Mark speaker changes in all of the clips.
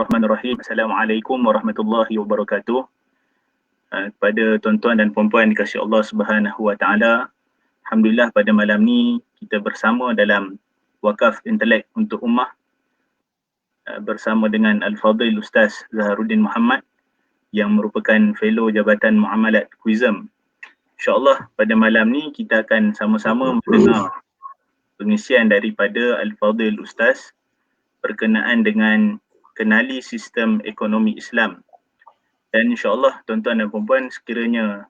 Speaker 1: Bismillahirrahmanirrahim. Assalamualaikum warahmatullahi wabarakatuh. Kepada tuan-tuan dan puan-puan dikasihi Allah Subhanahu wa taala, alhamdulillah pada malam ni kita bersama dalam wakaf intelek untuk ummah bersama dengan Al-Fadhil Ustaz Zaharuddin Muhammad yang merupakan fellow Jabatan Muamalat QUIZM. InsyaAllah pada malam ni kita akan sama-sama mendengar pengisian daripada Al-Fadhil Ustaz berkenaan dengan kenali sistem ekonomi Islam. Dan insyaAllah tuan-tuan dan puan-puan, sekiranya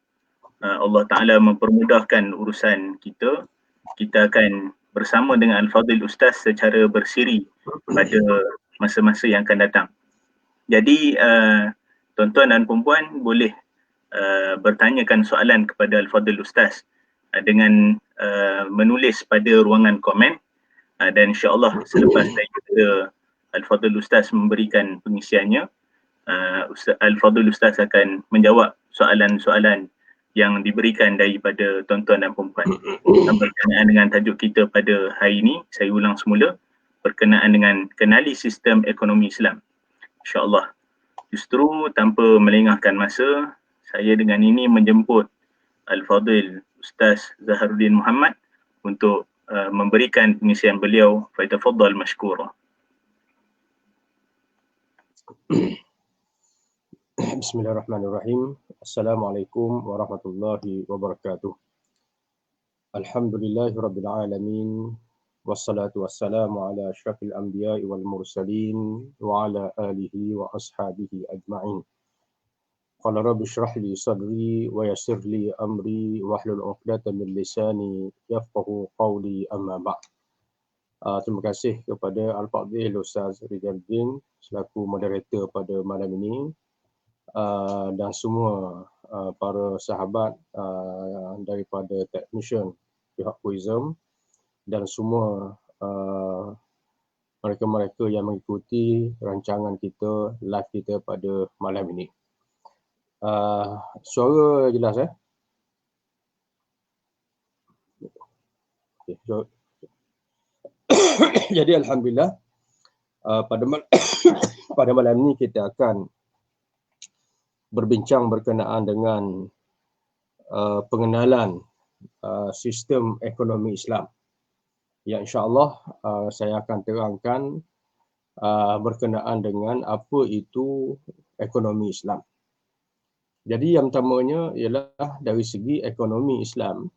Speaker 1: Allah Ta'ala mempermudahkan urusan kita, kita akan bersama dengan Al-Fadhil Ustaz secara bersiri pada masa-masa yang akan datang. Jadi tuan-tuan dan puan-puan boleh bertanyakan soalan kepada Al-Fadhil Ustaz dengan menulis pada ruangan komen, dan insyaAllah selepas daripada Al-Fadhil Ustaz memberikan pengisiannya, Al-Fadhil Ustaz akan menjawab soalan-soalan yang diberikan daripada tuan-tuan dan puan-puan. Berkenaan dengan tajuk kita pada hari ini, saya ulang semula, berkenaan dengan kenali sistem ekonomi Islam. InsyaAllah. Justru tanpa melengahkan masa, saya dengan ini menjemput Al-Fadhil Ustaz Zaharuddin Muhammad untuk memberikan pengisian beliau. Faitafaddal mashkura.
Speaker 2: Bismillahirrahmanirrahim. Assalamualaikum warahmatullahi wabarakatuh. Alhamdulillahirabbil alamin. Wassalatu wassalamu ala asyrafil anbiya'i wal mursalin wa ala alihi wa ashabihi ajma'in. Qala rabbi shrah li sadri wa yassir li amri wahlul 'uqdatam min lisani yafqahu qawli, amma ba'd. Terima kasih kepada Al-Fadhil Ustaz Ridardin selaku moderator pada malam ini, dan semua para sahabat daripada technician pihak QUIZM dan semua mereka-mereka yang mengikuti rancangan kita, live kita pada malam ini. Suara jelas Okay, jadi alhamdulillah pada malam ini kita akan berbincang berkenaan dengan pengenalan sistem ekonomi Islam, yang insya-Allah saya akan terangkan berkenaan dengan apa itu ekonomi Islam. Jadi yang pertamanya ialah dari segi ekonomi Islam.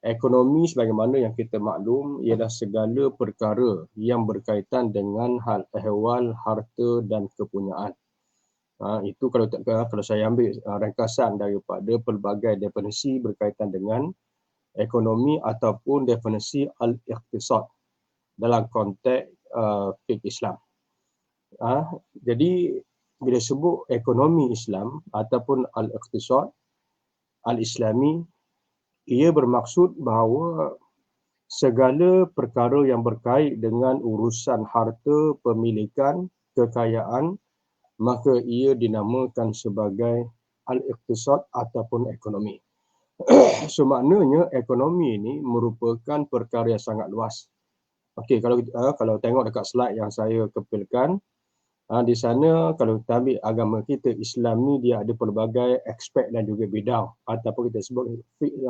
Speaker 2: Ekonomi sebagaimana yang kita maklum ialah segala perkara yang berkaitan dengan hal ehwal, harta dan kepunyaan. Itu kalau saya ambil ringkasan daripada pelbagai definisi berkaitan dengan ekonomi ataupun definisi al-iqtisad dalam konteks fiqh Islam. Jadi bila sebut ekonomi Islam ataupun al-iqtisad al-Islami, ia bermaksud bahawa segala perkara yang berkait dengan urusan harta, pemilikan, kekayaan, maka ia dinamakan sebagai al-iqtisad ataupun ekonomi. So maknanya ekonomi ini merupakan perkara yang sangat luas. Okey, kalau tengok dekat slide yang saya kepilkan, di sana kalau kita ambil agama kita Islam ni, dia ada pelbagai aspek dan juga bidang ataupun kita sebut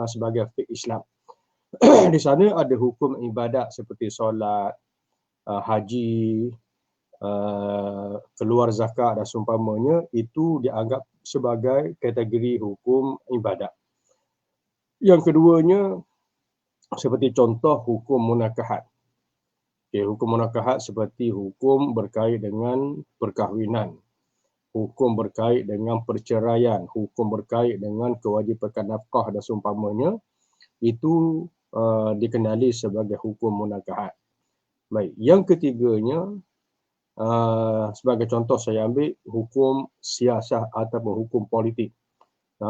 Speaker 2: sebagai fiqh Islam. Di sana ada hukum ibadat seperti solat, haji, keluar zakat dan seumpamanya, itu dianggap sebagai kategori hukum ibadat. Yang keduanya seperti contoh hukum munakahat. Okay, hukum munakahat seperti hukum berkait dengan perkahwinan, hukum berkait dengan perceraian, hukum berkait dengan kewajipan nafkah dan seumpamanya, itu dikenali sebagai hukum munakahat. Baik, yang ketiganya sebagai contoh saya ambil hukum siasah ataupun hukum politik,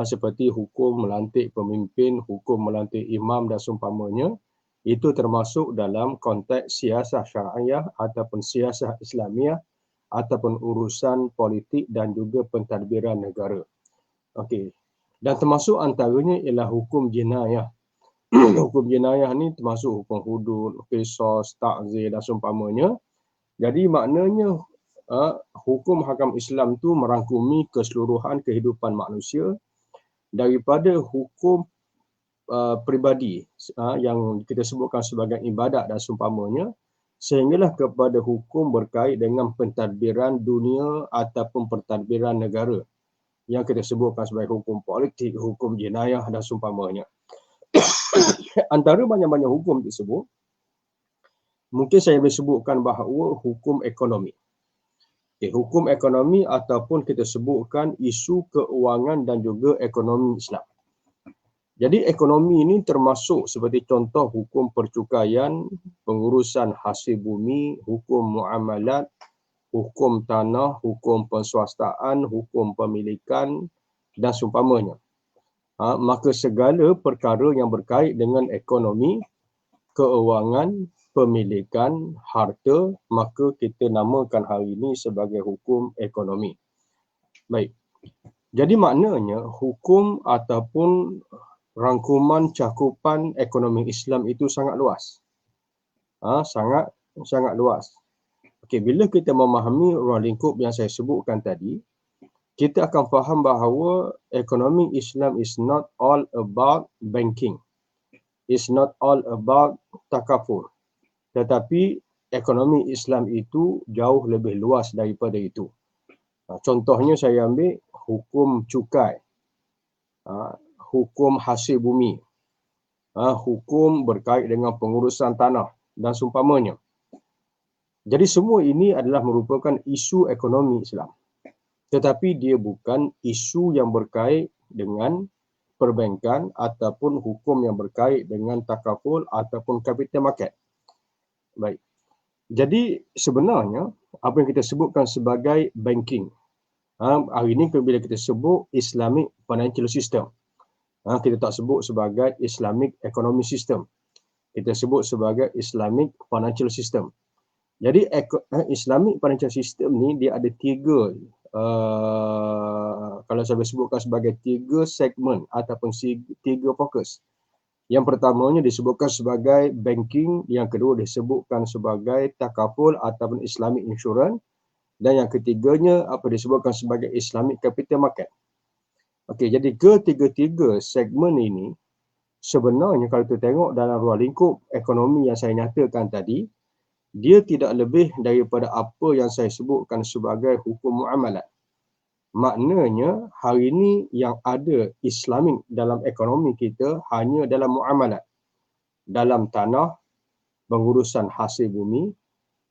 Speaker 2: seperti hukum melantik pemimpin, hukum melantik imam dan seumpamanya. Itu termasuk dalam konteks siasah syariah ataupun siasah Islamiah ataupun urusan politik dan juga pentadbiran negara. Okey. Dan termasuk antaranya ialah hukum jenayah. Hukum jenayah ni termasuk hukum hudud, qisas, ta'zir dan seumpamanya. Jadi maknanya hukum hakam Islam tu merangkumi keseluruhan kehidupan manusia, daripada hukum peribadi yang kita sebutkan sebagai ibadat dan seumpamanya, sehinggalah kepada hukum berkait dengan pentadbiran dunia ataupun pentadbiran negara yang kita sebutkan sebagai hukum politik, hukum jenayah dan seumpamanya. Antara banyak-banyak hukum tersebut, mungkin saya boleh sebutkan bahawa hukum ekonomi. Hukum ekonomi ataupun kita sebutkan isu keuangan dan juga ekonomi Islam. Jadi ekonomi ini termasuk seperti contoh hukum percukaian, pengurusan hasil bumi, hukum muamalat, hukum tanah, hukum penswastaan, hukum pemilikan dan seumpamanya. Maka segala perkara yang berkait dengan ekonomi, keuangan, pemilikan, harta, maka kita namakan hari ini sebagai hukum ekonomi. Baik. Jadi maknanya hukum ataupun rangkuman cakupan ekonomi Islam itu sangat luas. Sangat luas. Okey, bila kita memahami ruang lingkup yang saya sebutkan tadi, kita akan faham bahawa ekonomi Islam is not all about banking. It's not all about takaful. Tetapi ekonomi Islam itu jauh lebih luas daripada itu. Contohnya saya ambil hukum cukai, hukum hasil bumi, hukum berkait dengan pengurusan tanah dan seumpamanya. Jadi semua ini adalah merupakan isu ekonomi Islam. Tetapi dia bukan isu yang berkait dengan perbankan ataupun hukum yang berkait dengan takaful ataupun capital market. Baik. Jadi sebenarnya apa yang kita sebutkan sebagai banking, hari ini bila kita sebut Islamic Financial System, kita tak sebut sebagai Islamic Economic System. Kita sebut sebagai Islamic Financial System. Jadi Islamic Financial System ni dia ada tiga, kalau saya sebutkan sebagai tiga segmen ataupun tiga fokus. Yang pertamanya disebutkan sebagai banking, yang kedua disebutkan sebagai takaful ataupun Islamic Insurance, dan yang ketiganya disebutkan sebagai Islamic Capital Market. Okey, jadi ketiga-tiga segmen ini sebenarnya kalau kita tengok dalam ruang lingkup ekonomi yang saya nyatakan tadi, dia tidak lebih daripada apa yang saya sebutkan sebagai hukum muamalat. Maknanya hari ini yang ada Islamik dalam ekonomi kita hanya dalam muamalat. Dalam tanah, pengurusan hasil bumi,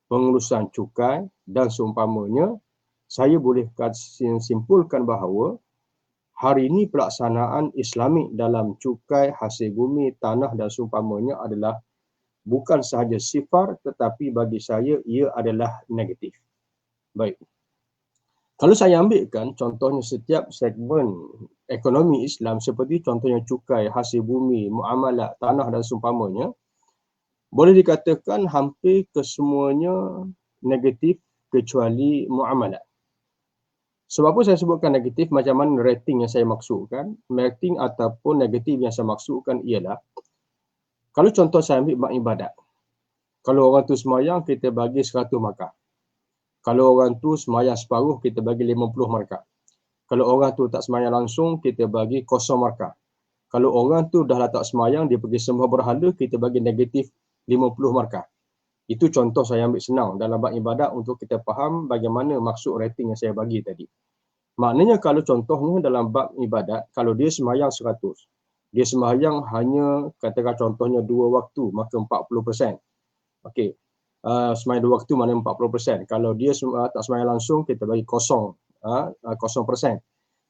Speaker 2: pengurusan cukai dan seumpamanya, saya boleh simpulkan bahawa hari ini pelaksanaan Islamik dalam cukai, hasil bumi, tanah dan seumpamanya adalah bukan sahaja sifar, tetapi bagi saya ia adalah negatif. Baik. Kalau saya ambilkan contohnya setiap segmen ekonomi Islam seperti contohnya cukai, hasil bumi, muamalat, tanah dan seumpamanya, boleh dikatakan hampir kesemuanya negatif kecuali muamalat. Sebab apa saya sebutkan negatif, macam mana rating yang saya maksudkan? Rating ataupun negatif yang saya maksudkan ialah, kalau contoh saya ambil bab ibadat. Kalau orang tu semayang, kita bagi 100 markah. Kalau orang tu semayang separuh, kita bagi 50 markah. Kalau orang tu tak semayang langsung, kita bagi 0 markah. Kalau orang tu dah tak semayang, dia pergi sembah berhala, kita bagi negatif 50 markah. Itu contoh saya ambil senang dalam bab ibadat untuk kita faham bagaimana maksud rating yang saya bagi tadi. Maknanya kalau contohnya dalam bab ibadat, kalau dia sembahyang 100, dia sembahyang hanya katakan contohnya 2 waktu, maka 40%. Okey. Sembahyang 2 waktu maknanya 40%. Kalau dia tak sembahyang langsung, kita bagi 0%.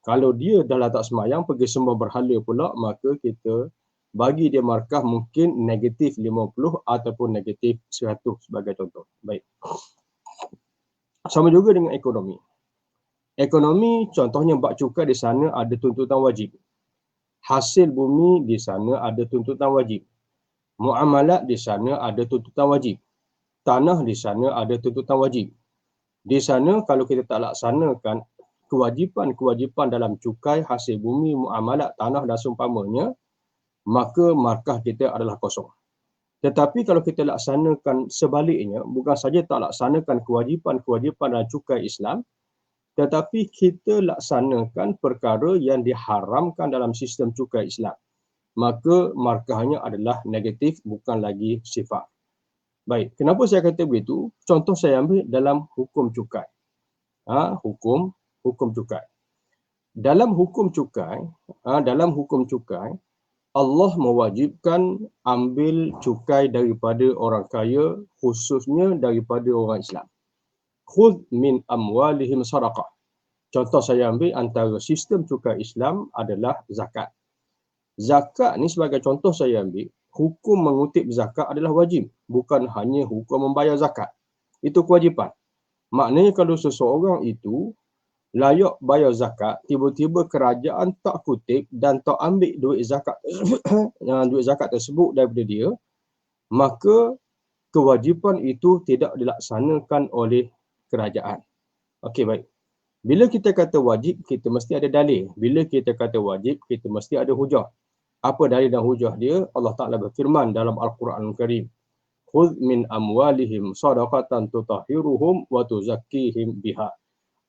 Speaker 2: Kalau dia dah tak sembahyang, pergi sembah berhala pula, maka kita bagi dia markah mungkin negatif 50 ataupun negatif 100 sebagai contoh. Baik. Sama juga dengan ekonomi. Ekonomi contohnya bab cukai, di sana ada tuntutan wajib. Hasil bumi di sana ada tuntutan wajib. Muamalat di sana ada tuntutan wajib. Tanah di sana ada tuntutan wajib. Di sana kalau kita tak laksanakan kewajipan-kewajipan dalam cukai, hasil bumi, muamalat, tanah dan seumpamanya, maka markah kita adalah kosong. Tetapi kalau kita laksanakan sebaliknya, bukan saja tak laksanakan kewajipan-kewajipan dan cukai Islam, tetapi kita laksanakan perkara yang diharamkan dalam sistem cukai Islam, maka markahnya adalah negatif, bukan lagi sifat. Baik, kenapa saya kata begitu? Contoh saya ambil dalam hukum cukai. Hukum cukai. Dalam hukum cukai, Allah mewajibkan ambil cukai daripada orang kaya, khususnya daripada orang Islam. Khudh min amwalihim sadaqah. Contoh saya ambil antara sistem cukai Islam adalah zakat. Zakat ni sebagai contoh saya ambil, hukum mengutip zakat adalah wajib, bukan hanya hukum membayar zakat. Itu kewajipan. Maknanya kalau seseorang itu layak bayar zakat, tiba-tiba kerajaan tak kutip dan tak ambil duit zakat tersebut daripada dia, maka kewajipan itu tidak dilaksanakan oleh kerajaan. Okey, baik. Bila kita kata wajib, kita mesti ada dalil. Bila kita kata wajib, kita mesti ada hujah. Apa dalil dan hujah dia? Allah Ta'ala berfirman dalam Al-Quran Al-Karim, khudh min amwalihim sadaqatan tutahhiruhum wa tuzakkihim biha.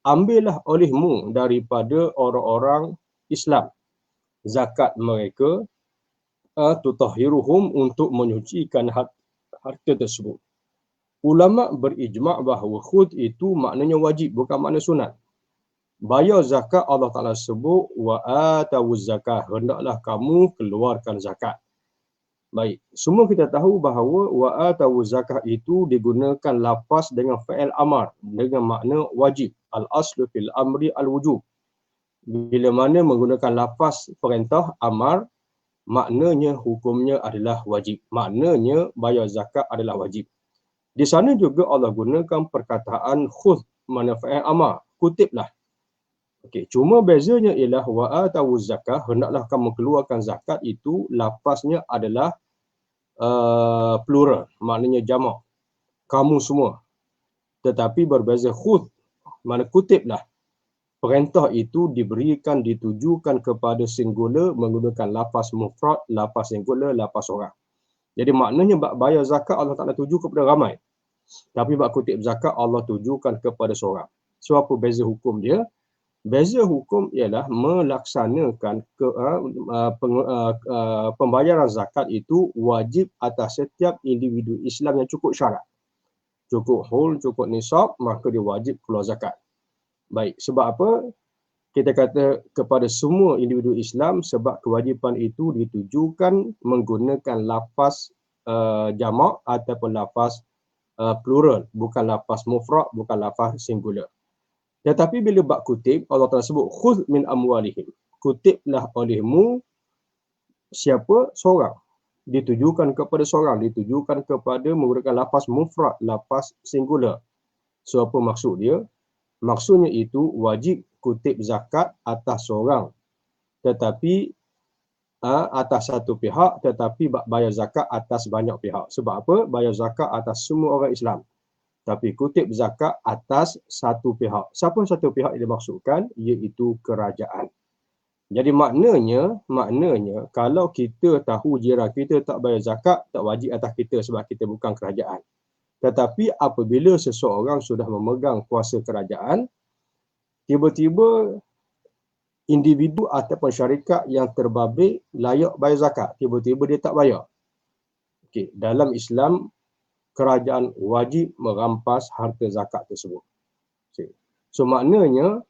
Speaker 2: Ambillah olehmu daripada orang-orang Islam zakat mereka, tutahhiruhum, untuk menyucikan harta tersebut. Ulama berijma' bahawa khudh itu maknanya wajib, bukan makna sunat. Bayar zakat Allah Ta'ala sebut wa atawuz zakah, hendaklah kamu keluarkan zakat. Baik, semua kita tahu bahawa wa atawuz zakah itu digunakan lafaz dengan fa'il amar, dengan makna wajib. Al-aslu fil amri al-wujub. Bila mana menggunakan lafaz perintah amar, maknanya hukumnya adalah wajib. Maknanya bayar zakat adalah wajib. Di sana juga Allah gunakan perkataan khudh, makna fa'il amar, kutiplah. Okey, cuma bezanya ialah wa atawuz zakah, hendaklah kamu keluarkan zakat, itu lafaznya adalah plural, maknanya jamak, kamu semua. Tetapi berbeza khudh, mana kutiplah. Perintah itu diberikan, ditujukan kepada singular menggunakan lafaz mufrad, lafaz singular, lafaz orang. Jadi maknanya bab bayar zakat Allah Ta'ala tuju kepada ramai. Tapi bab kutip zakat Allah tujukan kepada seorang. So apa beza hukum dia? Beza hukum ialah melaksanakan pembayaran zakat itu wajib atas setiap individu Islam yang cukup syarat. Cukup haul, cukup nisab, maka dia wajib keluar zakat. Baik, sebab apa? Kita kata kepada semua individu Islam sebab kewajipan itu ditujukan menggunakan lafaz jamak ataupun lafaz plural, bukan lafaz mufrad, bukan lafaz singular. Tetapi bila bab kutip, Allah Ta'ala sebut khudh min amwalihim. Kutiplah olehmu siapa? Seorang. Ditujukan kepada seorang, ditujukan kepada menggunakan lafaz mufrad, lafaz singular. So apa maksud dia? Maksudnya itu wajib kutip zakat atas seorang. Tetapi atas satu pihak, tetapi bayar zakat atas banyak pihak. Sebab apa? Bayar zakat atas semua orang Islam. Tapi kutip zakat atas satu pihak. Siapa satu pihak yang dimaksudkan? Iaitu kerajaan. Jadi maknanya kalau kita tahu jiran kita tak bayar zakat, tak wajib atas kita sebab kita bukan kerajaan. Tetapi apabila seseorang sudah memegang kuasa kerajaan, tiba-tiba individu ataupun syarikat yang terbabit layak bayar zakat, tiba-tiba dia tak bayar. Okey, dalam Islam kerajaan wajib merampas harta zakat tersebut. So maknanya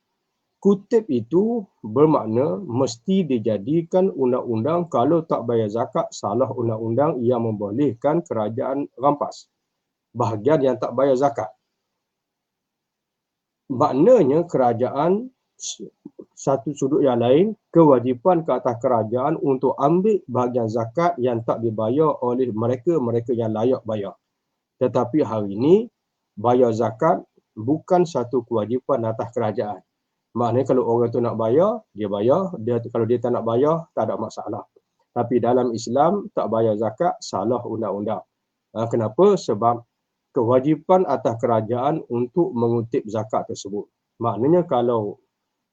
Speaker 2: kutip itu bermakna mesti dijadikan undang-undang, kalau tak bayar zakat salah undang-undang yang membolehkan kerajaan rampas bahagian yang tak bayar zakat. Maknanya kerajaan satu sudut yang lain, kewajipan ke atas kerajaan untuk ambil bahagian zakat yang tak dibayar oleh mereka yang layak bayar. Tetapi hari ini bayar zakat bukan satu kewajipan atas kerajaan. Maknanya kalau orang tu nak bayar, dia bayar. Kalau dia tak nak bayar, tak ada masalah. Tapi dalam Islam, tak bayar zakat, salah undang-undang. Kenapa? Sebab kewajipan atas kerajaan untuk mengutip zakat tersebut. Maknanya kalau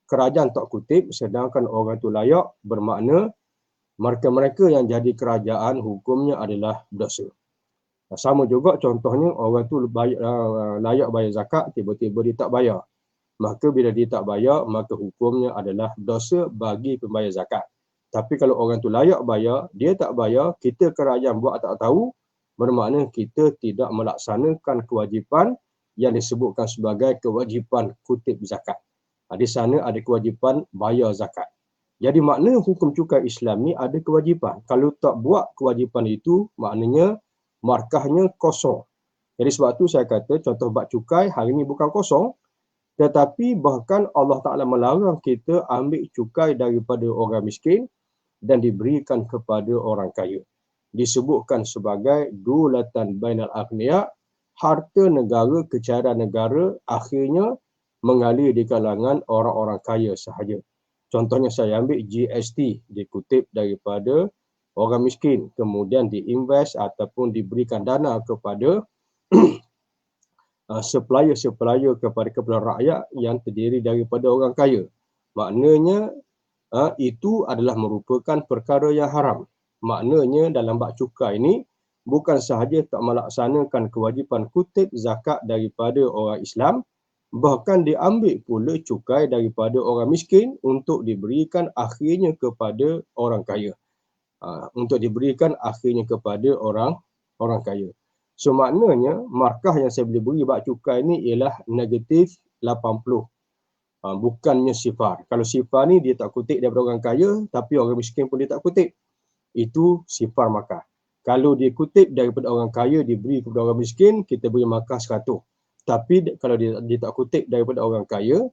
Speaker 2: kerajaan tak kutip, sedangkan orang tu layak, bermakna mereka-mereka yang jadi kerajaan hukumnya adalah dosa. Sama juga contohnya orang tu layak bayar zakat, tiba-tiba dia tak bayar. Maka bila dia tak bayar, maka hukumnya adalah dosa bagi pembayar zakat. Tapi kalau orang tu layak bayar, dia tak bayar, kita kerajaan buat tak tahu, bermakna kita tidak melaksanakan kewajipan yang disebutkan sebagai kewajipan kutip zakat. Di sana ada kewajipan bayar zakat. Jadi makna hukum cukai Islam ni ada kewajipan. Kalau tak buat kewajipan itu, maknanya markahnya kosong. Jadi sebab tu saya kata contoh bab cukai hari ni bukan kosong, tetapi bahkan Allah Ta'ala melarang kita ambil cukai daripada orang miskin dan diberikan kepada orang kaya. Disebutkan sebagai dulatan bainal aghniya, harta negara, kecairan negara akhirnya mengalir di kalangan orang-orang kaya sahaja. Contohnya saya ambil GST, dikutip daripada orang miskin, kemudian diinvest ataupun diberikan dana kepada supplier-supplier kepada rakyat yang terdiri daripada orang kaya. Maknanya itu adalah merupakan perkara yang haram. Maknanya dalam bab cukai ini bukan sahaja tak melaksanakan kewajipan kutip zakat daripada orang Islam, bahkan diambil pula cukai daripada orang miskin untuk diberikan akhirnya kepada orang kaya. Untuk diberikan akhirnya kepada orang kaya. So maknanya markah yang saya boleh beri bab cukai ni ialah negatif 80. Bukannya sifar. Kalau sifar ni dia tak kutip daripada orang kaya, tapi orang miskin pun dia tak kutip. Itu sifar markah. Kalau dia kutip daripada orang kaya, diberi kepada orang miskin, kita beri markah 100. Tapi kalau dia tak kutip daripada orang kaya,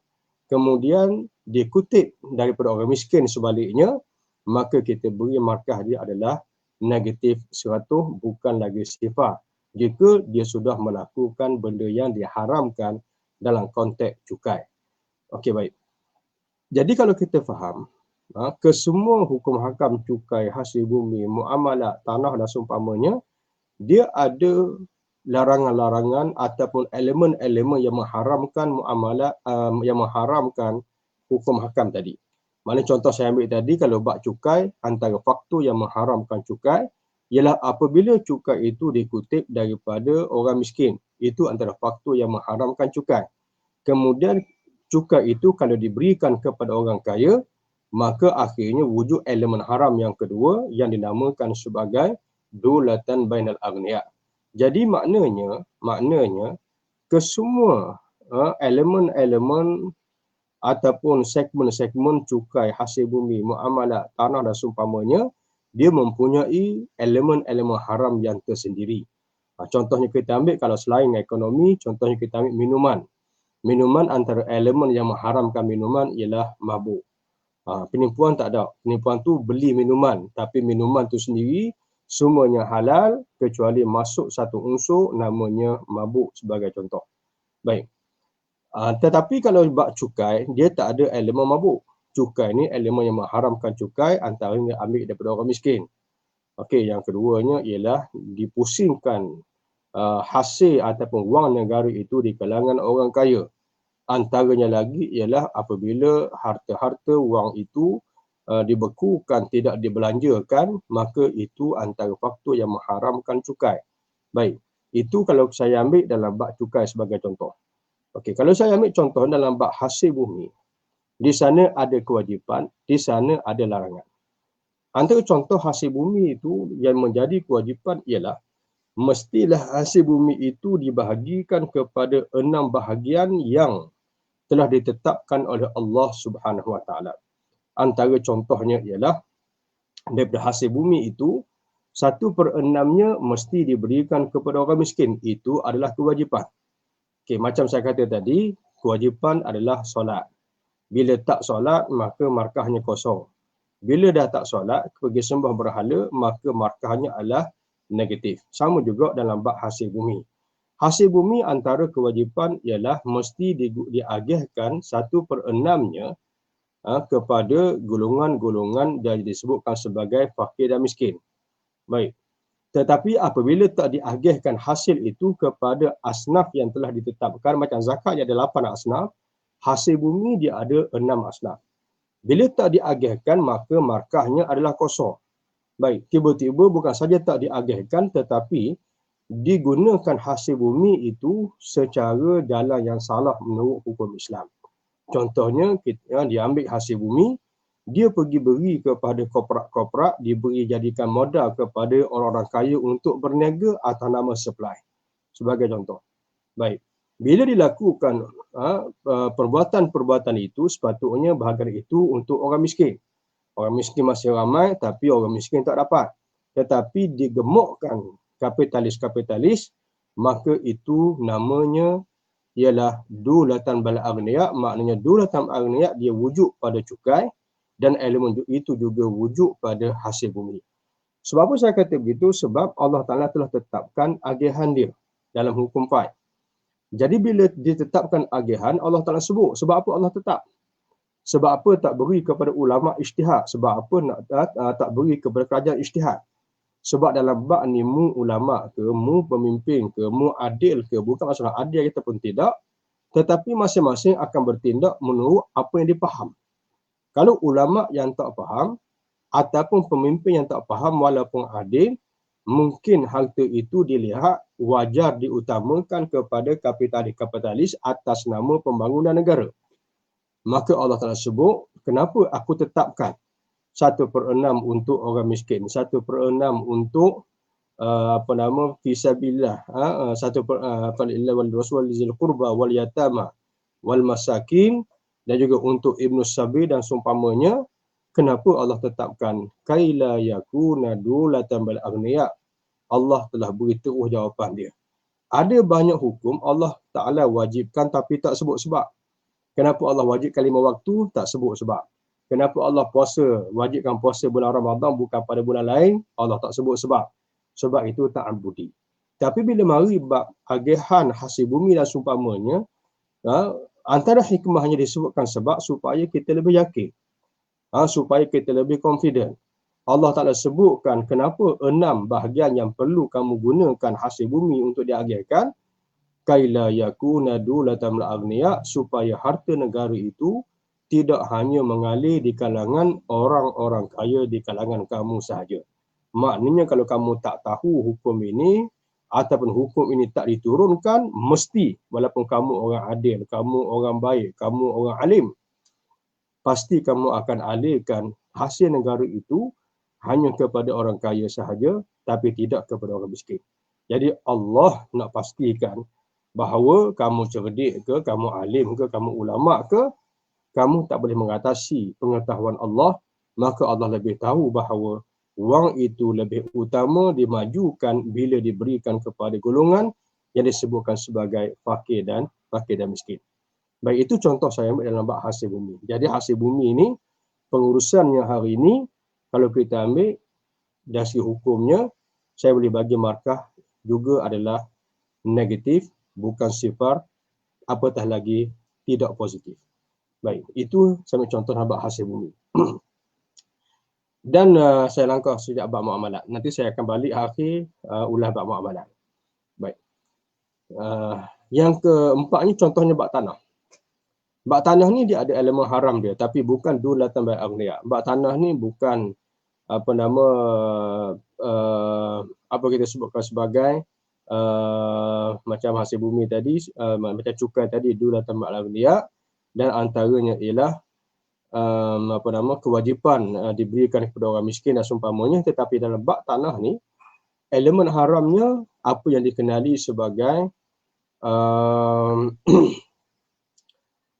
Speaker 2: kemudian dia kutip daripada orang miskin sebaliknya, maka kita beri markah dia adalah negatif 100, bukan lagi sifar. Jika dia sudah melakukan benda yang diharamkan dalam konteks cukai. Okey, baik. Jadi kalau kita faham, kesemua hukum hakam cukai, hasil bumi, muamalat, tanah dan seumpamanya, dia ada larangan-larangan ataupun elemen-elemen yang mengharamkan muamalat, yang mengharamkan hukum hakam tadi. Mana contoh saya ambil tadi, kalau bab cukai, antara faktor yang mengharamkan cukai ialah apabila cukai itu dikutip daripada orang miskin. Itu antara faktor yang mengharamkan cukai. Kemudian cukai itu kalau diberikan kepada orang kaya, maka akhirnya wujud elemen haram yang kedua yang dinamakan sebagai dulatan bainal aghniya. Jadi maknanya kesemua elemen-elemen ataupun segmen-segmen cukai, hasil bumi, muamalat, tanah dan seumpamanya, dia mempunyai elemen-elemen haram yang tersendiri. Contohnya kita ambil kalau selain ekonomi, contohnya kita ambil minuman. Minuman antara elemen yang mengharamkan minuman ialah mabuk. Penipuan tak ada. Penipuan tu beli minuman, tapi minuman tu sendiri semuanya halal kecuali masuk satu unsur namanya mabuk sebagai contoh. Baik. Tetapi kalau bab cukai, dia tak ada elemen mabuk. Cukai ni elemen yang mengharamkan cukai antaranya ambil daripada orang miskin. Okey, yang keduanya ialah dipusingkan hasil ataupun wang negara itu di kalangan orang kaya. Antaranya lagi ialah apabila harta-harta wang itu dibekukan, tidak dibelanjakan, maka itu antara faktor yang mengharamkan cukai. Baik, itu kalau saya ambil dalam bab cukai sebagai contoh. Okey, kalau saya ambil contoh dalam bab hasil bumi, di sana ada kewajipan, di sana ada larangan. Antara contoh hasil bumi itu yang menjadi kewajipan ialah mestilah hasil bumi itu dibahagikan kepada 6 bahagian yang telah ditetapkan oleh Allah Subhanahu Wa Taala. Antara contohnya ialah daripada hasil bumi itu 1/6-nya mesti diberikan kepada orang miskin. Itu adalah kewajipan. Okey, macam saya kata tadi, kewajipan adalah solat. Bila tak solat, maka markahnya kosong. Bila dah tak solat, pergi sembah berhala, maka markahnya adalah negatif. Sama juga dalam bab hasil bumi. Hasil bumi antara kewajipan ialah mesti diagihkan 1/6-nya kepada golongan-golongan yang disebutkan sebagai fakir dan miskin. Baik. Tetapi apabila tak diagihkan hasil itu kepada asnaf yang telah ditetapkan, macam zakat dia ada 8 asnaf, hasil bumi dia ada 6 asnaf. Bila tak diagihkan, maka markahnya adalah kosong. Baik, tiba-tiba bukan saja tak diagihkan, tetapi digunakan hasil bumi itu secara jalan yang salah menurut hukum Islam. Contohnya, kita diambil hasil bumi, dia pergi beri kepada korporat-korporat, diberi jadikan modal kepada orang-orang kaya untuk berniaga atas nama supply. Sebagai contoh. Baik. Bila dilakukan perbuatan-perbuatan itu, sepatutnya bahagian itu untuk orang miskin. Orang miskin masih ramai, tapi orang miskin tak dapat. Tetapi digemukkan kapitalis-kapitalis, maka itu namanya ialah dulatan bal aghniya, maknanya dulatan aghniya dia wujud pada cukai dan elemen itu juga wujud pada hasil bumi. Sebab apa saya kata begitu? Sebab Allah Ta'ala telah tetapkan agihan dia dalam hukum faid. Jadi bila ditetapkan agihan, Allah Ta'ala sebut. Sebab apa Allah tetap? Sebab apa tak beri kepada ulama ijtihad? Sebab apa tak beri kepada kerajaan ijtihad? Sebab dalam bab ni mu ulama ke, mu pemimpin ke, mu adil ke, bukan masalah adil kita pun tidak, tetapi masing-masing akan bertindak menurut apa yang dipaham. Kalau ulama yang tak faham ataupun pemimpin yang tak faham walaupun adil, mungkin harta itu dilihat wajar diutamakan kepada kapitalis atas nama pembangunan negara. Maka Allah Ta'ala sebut, kenapa aku tetapkan 1/6 untuk orang miskin, 1/6 untuk fisabilillah, 1/4 wal rasul zil qurba wal yatama wal masakin, dan juga untuk ibnu sabil dan seumpamanya. Kenapa Allah tetapkan kaila yakuna dulatan bal aghniya? Allah telah beri terus jawapan dia. Ada banyak hukum Allah Ta'ala wajibkan tapi tak sebut sebab. Kenapa Allah wajibkan 5 waktu? Tak sebut sebab. Kenapa Allah wajibkan puasa bulan Ramadan bukan pada bulan lain? Allah tak sebut sebab. Sebab itu ta'abbudi. Tapi bila mari bab agihan hasil bumi dan seumpamanya, antara hikmahnya disebutkan sebab supaya kita lebih yakin. Supaya kita lebih confident. Allah Ta'ala sebutkan kenapa 6 bahagian yang perlu kamu gunakan hasil bumi untuk diagihkan. Kaila yakuna dulatan lil aghniya, supaya harta negara itu tidak hanya mengalir di kalangan orang-orang kaya di kalangan kamu sahaja. Maknanya kalau kamu tak tahu hukum ini ataupun hukum ini tak diturunkan, mesti walaupun kamu orang adil, kamu orang baik, kamu orang alim, pasti kamu akan alirkan hasil negara itu hanya kepada orang kaya sahaja, tapi tidak kepada orang miskin. Jadi Allah nak pastikan bahawa kamu cerdik ke, kamu alim ke, kamu ulama ke, kamu tak boleh mengatasi pengetahuan Allah, maka Allah lebih tahu bahawa wang itu lebih utama dimajukan bila diberikan kepada golongan yang disebutkan sebagai fakir dan miskin. Baik, itu contoh saya ambil dalam bab hasil bumi. Jadi hasil bumi ini, pengurusannya hari ini, kalau kita ambil dari segi hukumnya, saya boleh bagi markah juga adalah negatif, bukan sifar, apatah lagi tidak positif. Baik, itu saya contoh bab hasil bumi. Dan saya langkah sejak bab muamalat. Nanti saya akan balik akhir ulas bab muamalat. Baik. Yang keempatnya contohnya bab tanah. Bab tanah ni dia ada elemen haram dia, tapi bukan dulatan bil aghniya. Bab tanah ni bukan apa kita sebutkan sebagai macam hasil bumi tadi, macam cukai tadi, dulatan bil aghniya, dan antaranya ialah kewajipan diberikan kepada orang miskin dan seumpamanya. Tetapi dalam bab tanah ni, elemen haramnya apa yang dikenali sebagai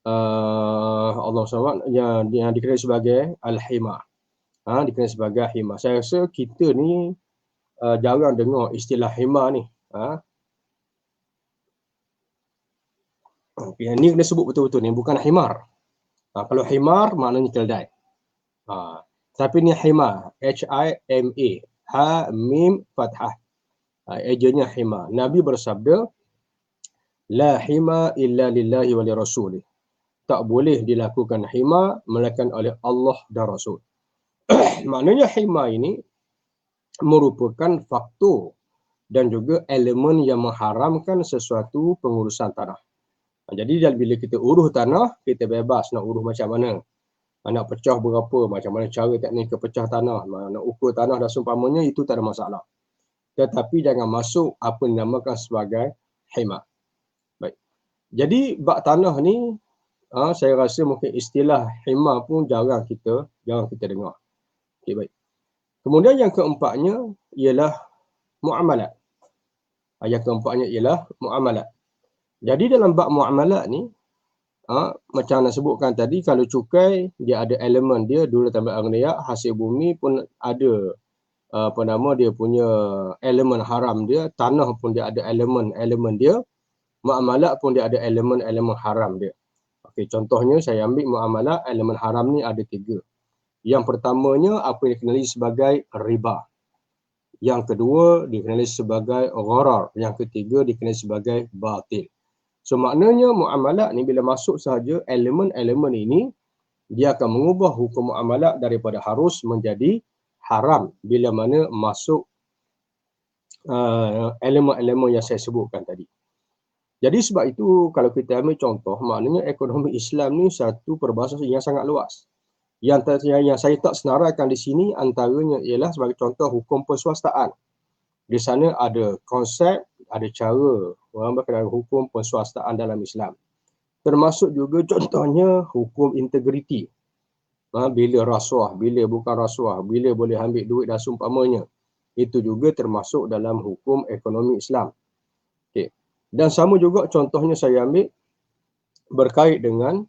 Speaker 2: Allah SWT yang dikenali sebagai al-hima. Dikenali sebagai hima. Saya rasa kita ni jarang dengar istilah hima ni. Yang ni kena sebut betul-betul ni, bukan himar. Kalau himar maknanya keldai. Tapi ni hima, H-I-M-A, ha mim fathah. Ejanya hima. Nabi bersabda, la hima illa lillahi wa li rasulih. Tak boleh dilakukan hima melainkan oleh Allah dan Rasul. Maknanya hima ini merupakan faktor dan juga elemen yang mengharamkan sesuatu pengurusan tanah. Jadi bila kita urus tanah, kita bebas nak urus macam mana. Nak pecah berapa, macam mana cara teknik kepecah tanah, nak ukur tanah dan seumpamanya, itu tak ada masalah. tetapi jangan masuk apa yang dinamakan sebagai hima. Baik. Jadi bab tanah ni saya rasa mungkin istilah hima pun jarang kita dengar. Okey, baik. Kemudian yang keempatnya ialah muamalat. Yang keempatnya ialah muamalat. Jadi dalam bab muamalat ni macam nak sebutkan tadi, kalau cukai dia ada elemen dia, dulu tambah agniya, hasil bumi pun ada dia punya elemen haram dia, tanah pun dia ada elemen dia, muamalat pun dia ada elemen haram dia. Okey, contohnya saya ambil muamalat, elemen haram ni ada 3. Yang pertamanya apa yang dikenali sebagai riba. Yang kedua dikenali sebagai gharar. Yang ketiga dikenali sebagai batil. So maknanya muamalat ni bila masuk sahaja elemen-elemen ini, dia akan mengubah hukum muamalat daripada harus menjadi haram bila mana masuk elemen-elemen yang saya sebutkan tadi. Jadi sebab itu kalau kita ambil contoh, maknanya ekonomi Islam ni satu perbahasan yang sangat luas. Yang saya tak senaraikan di sini antaranya ialah sebagai contoh hukum perswastaan. Di sana ada konsep, ada cara orang berkenaan hukum perswastaan dalam Islam. Termasuk juga contohnya hukum integriti. Bila rasuah, bila bukan rasuah, bila boleh ambil duit dan seumpamanya. Itu juga termasuk dalam hukum ekonomi Islam. Okay. Dan sama juga contohnya saya ambil berkait dengan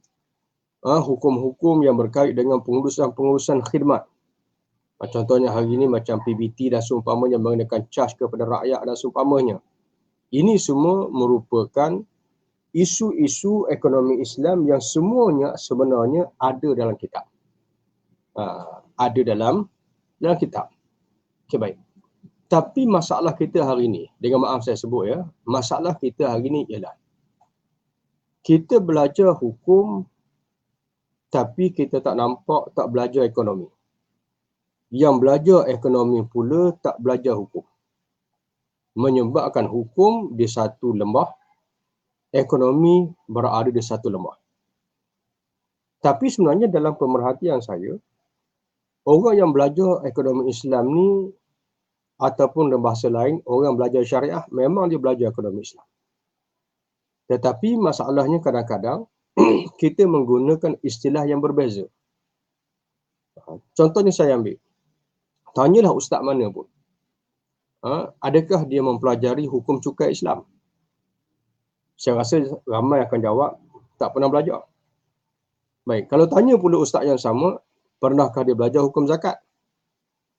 Speaker 2: hukum-hukum yang berkait dengan pengurusan khidmat. Contohnya hari ini macam PBT dan seumpamanya mengenakan charge kepada rakyat dan seumpamanya. Ini semua merupakan isu-isu ekonomi Islam yang semuanya sebenarnya ada dalam kitab. Ada dalam kitab. Okay, baik. Tapi masalah kita hari ini, dengan maaf saya sebut ya, masalah kita hari ini ialah kita belajar hukum tapi kita tak belajar ekonomi. Yang belajar ekonomi pula tak belajar hukum. Menyebabkan hukum di satu lembah, ekonomi berada di satu lembah. Tapi sebenarnya dalam pemerhatian saya, orang yang belajar ekonomi Islam ni ataupun dalam bahasa lain, orang belajar syariah, memang dia belajar ekonomi Islam. Tetapi masalahnya kadang-kadang kita menggunakan istilah yang berbeza. Contohnya saya ambil, tanyalah ustaz mana pun, adakah dia mempelajari hukum cukai Islam? Saya rasa ramai akan jawab, tak pernah belajar. Baik, kalau tanya pula ustaz yang sama, pernahkah dia belajar hukum zakat?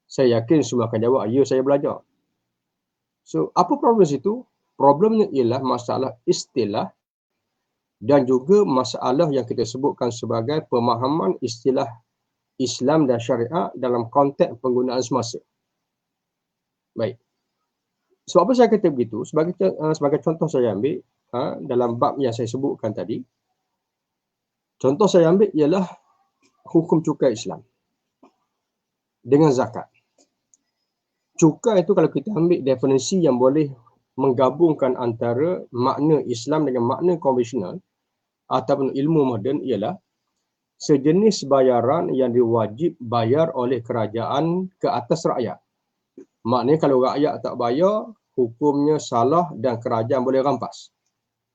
Speaker 2: Saya yakin semua akan jawab, ya saya belajar. So, apa problem situ? Problemnya ialah masalah istilah dan juga masalah yang kita sebutkan sebagai pemahaman istilah Islam dan syariah dalam konteks penggunaan semasa. Baik. Sebab apa saya kata begitu? Sebagai contoh saya ambil dalam bab yang saya sebutkan tadi. Contoh saya ambil ialah hukum cukai Islam dengan zakat. Cukai itu kalau kita ambil definisi yang boleh menggabungkan antara makna Islam dengan makna konvensional ataupun ilmu moden ialah sejenis bayaran yang diwajib bayar oleh kerajaan ke atas rakyat. Maknanya kalau rakyat tak bayar, hukumnya salah dan kerajaan boleh rampas.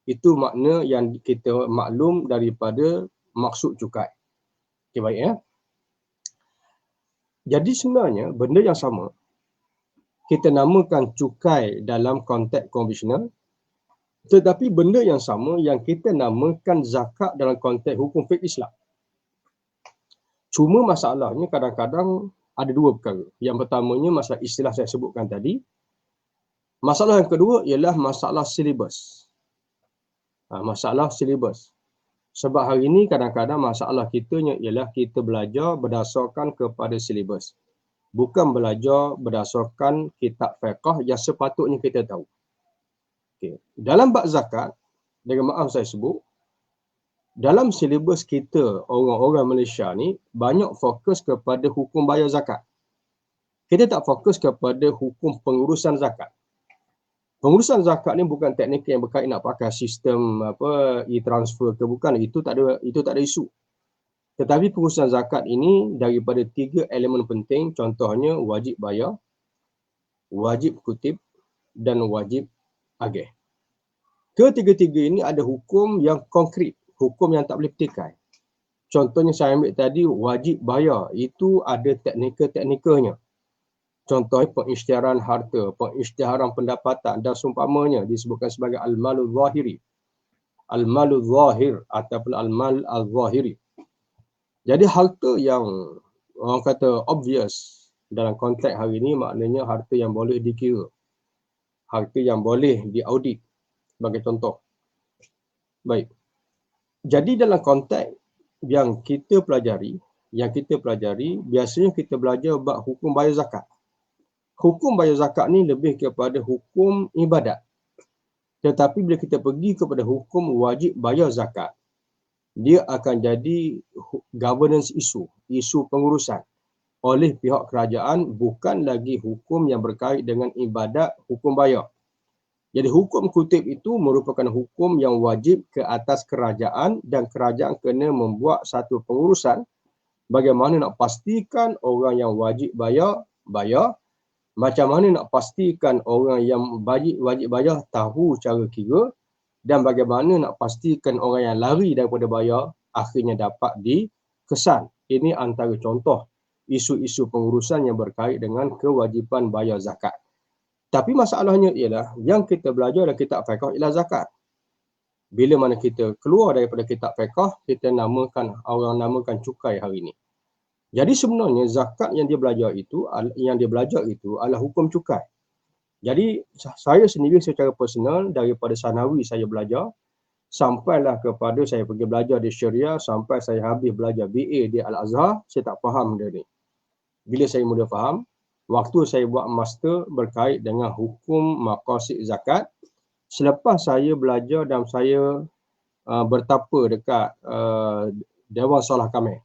Speaker 2: Itu makna yang kita maklum daripada maksud cukai. Okay, baik ya. Jadi sebenarnya benda yang sama kita namakan cukai dalam konteks konvensional, tetapi benda yang sama yang kita namakan zakat dalam konteks hukum fiqh Islam. Cuma masalahnya kadang-kadang ada dua perkara. Yang pertamanya masalah istilah saya sebutkan tadi. Masalah yang kedua ialah masalah silibus. Masalah silibus. Sebab hari ini kadang-kadang masalah kitanya ialah kita belajar berdasarkan kepada silibus. Bukan belajar berdasarkan kitab fiqh yang sepatutnya kita tahu. Okay. Dalam bab zakat, dengan maaf saya sebut, dalam silibus kita orang-orang Malaysia ni banyak fokus kepada hukum bayar zakat. Kita tak fokus kepada hukum pengurusan zakat. Pengurusan zakat ni bukan teknik yang berkait nak pakai sistem e-transfer ke bukan, itu tak ada isu. Tetapi pengurusan zakat ini daripada 3 elemen penting, contohnya wajib bayar, wajib kutip dan wajib agih. Ketiga-tiga ini ada hukum yang konkret, hukum yang tak boleh petikai. Contohnya saya ambil tadi, wajib bayar, itu ada teknikal-teknikalnya. Contohnya pengisytiharan harta, pengisytiharan pendapatan dan seumpamanya disebutkan sebagai al-malul zahiri. Al-malul zahir ataupun al-mal al-zahiri. Jadi harta yang orang kata obvious dalam konteks hari ini maknanya harta yang boleh dikira. Harta yang boleh diaudit sebagai contoh. Baik. Jadi dalam konteks yang kita pelajari, biasanya kita belajar bab hukum bayar zakat. Hukum bayar zakat ni lebih kepada hukum ibadat. Tetapi bila kita pergi kepada hukum wajib bayar zakat, dia akan jadi governance isu pengurusan oleh pihak kerajaan, bukan lagi hukum yang berkait dengan ibadat, hukum bayar. Jadi hukum kutip itu merupakan hukum yang wajib ke atas kerajaan dan kerajaan kena membuat satu pengurusan bagaimana nak pastikan orang yang wajib bayar, macam mana nak pastikan orang yang wajib bayar tahu cara kira dan bagaimana nak pastikan orang yang lari daripada bayar akhirnya dapat dikesan. Ini antara contoh isu-isu pengurusan yang berkait dengan kewajipan bayar zakat. Tapi masalahnya ialah yang kita belajar dalam kitab fiqh ialah zakat. Bila mana kita keluar daripada kitab fiqh, orang namakan cukai hari ini. Jadi sebenarnya zakat yang dia belajar itu adalah hukum cukai. Jadi saya sendiri secara personal daripada sanawi saya belajar sampailah kepada saya pergi belajar di Syariah, sampai saya habis belajar BA di Al-Azhar, saya tak faham benda ni. Bila saya mula faham, waktu saya buat master berkait dengan hukum maqasid zakat, selepas saya belajar dan saya bertapa dekat Dewan Salah Kamil.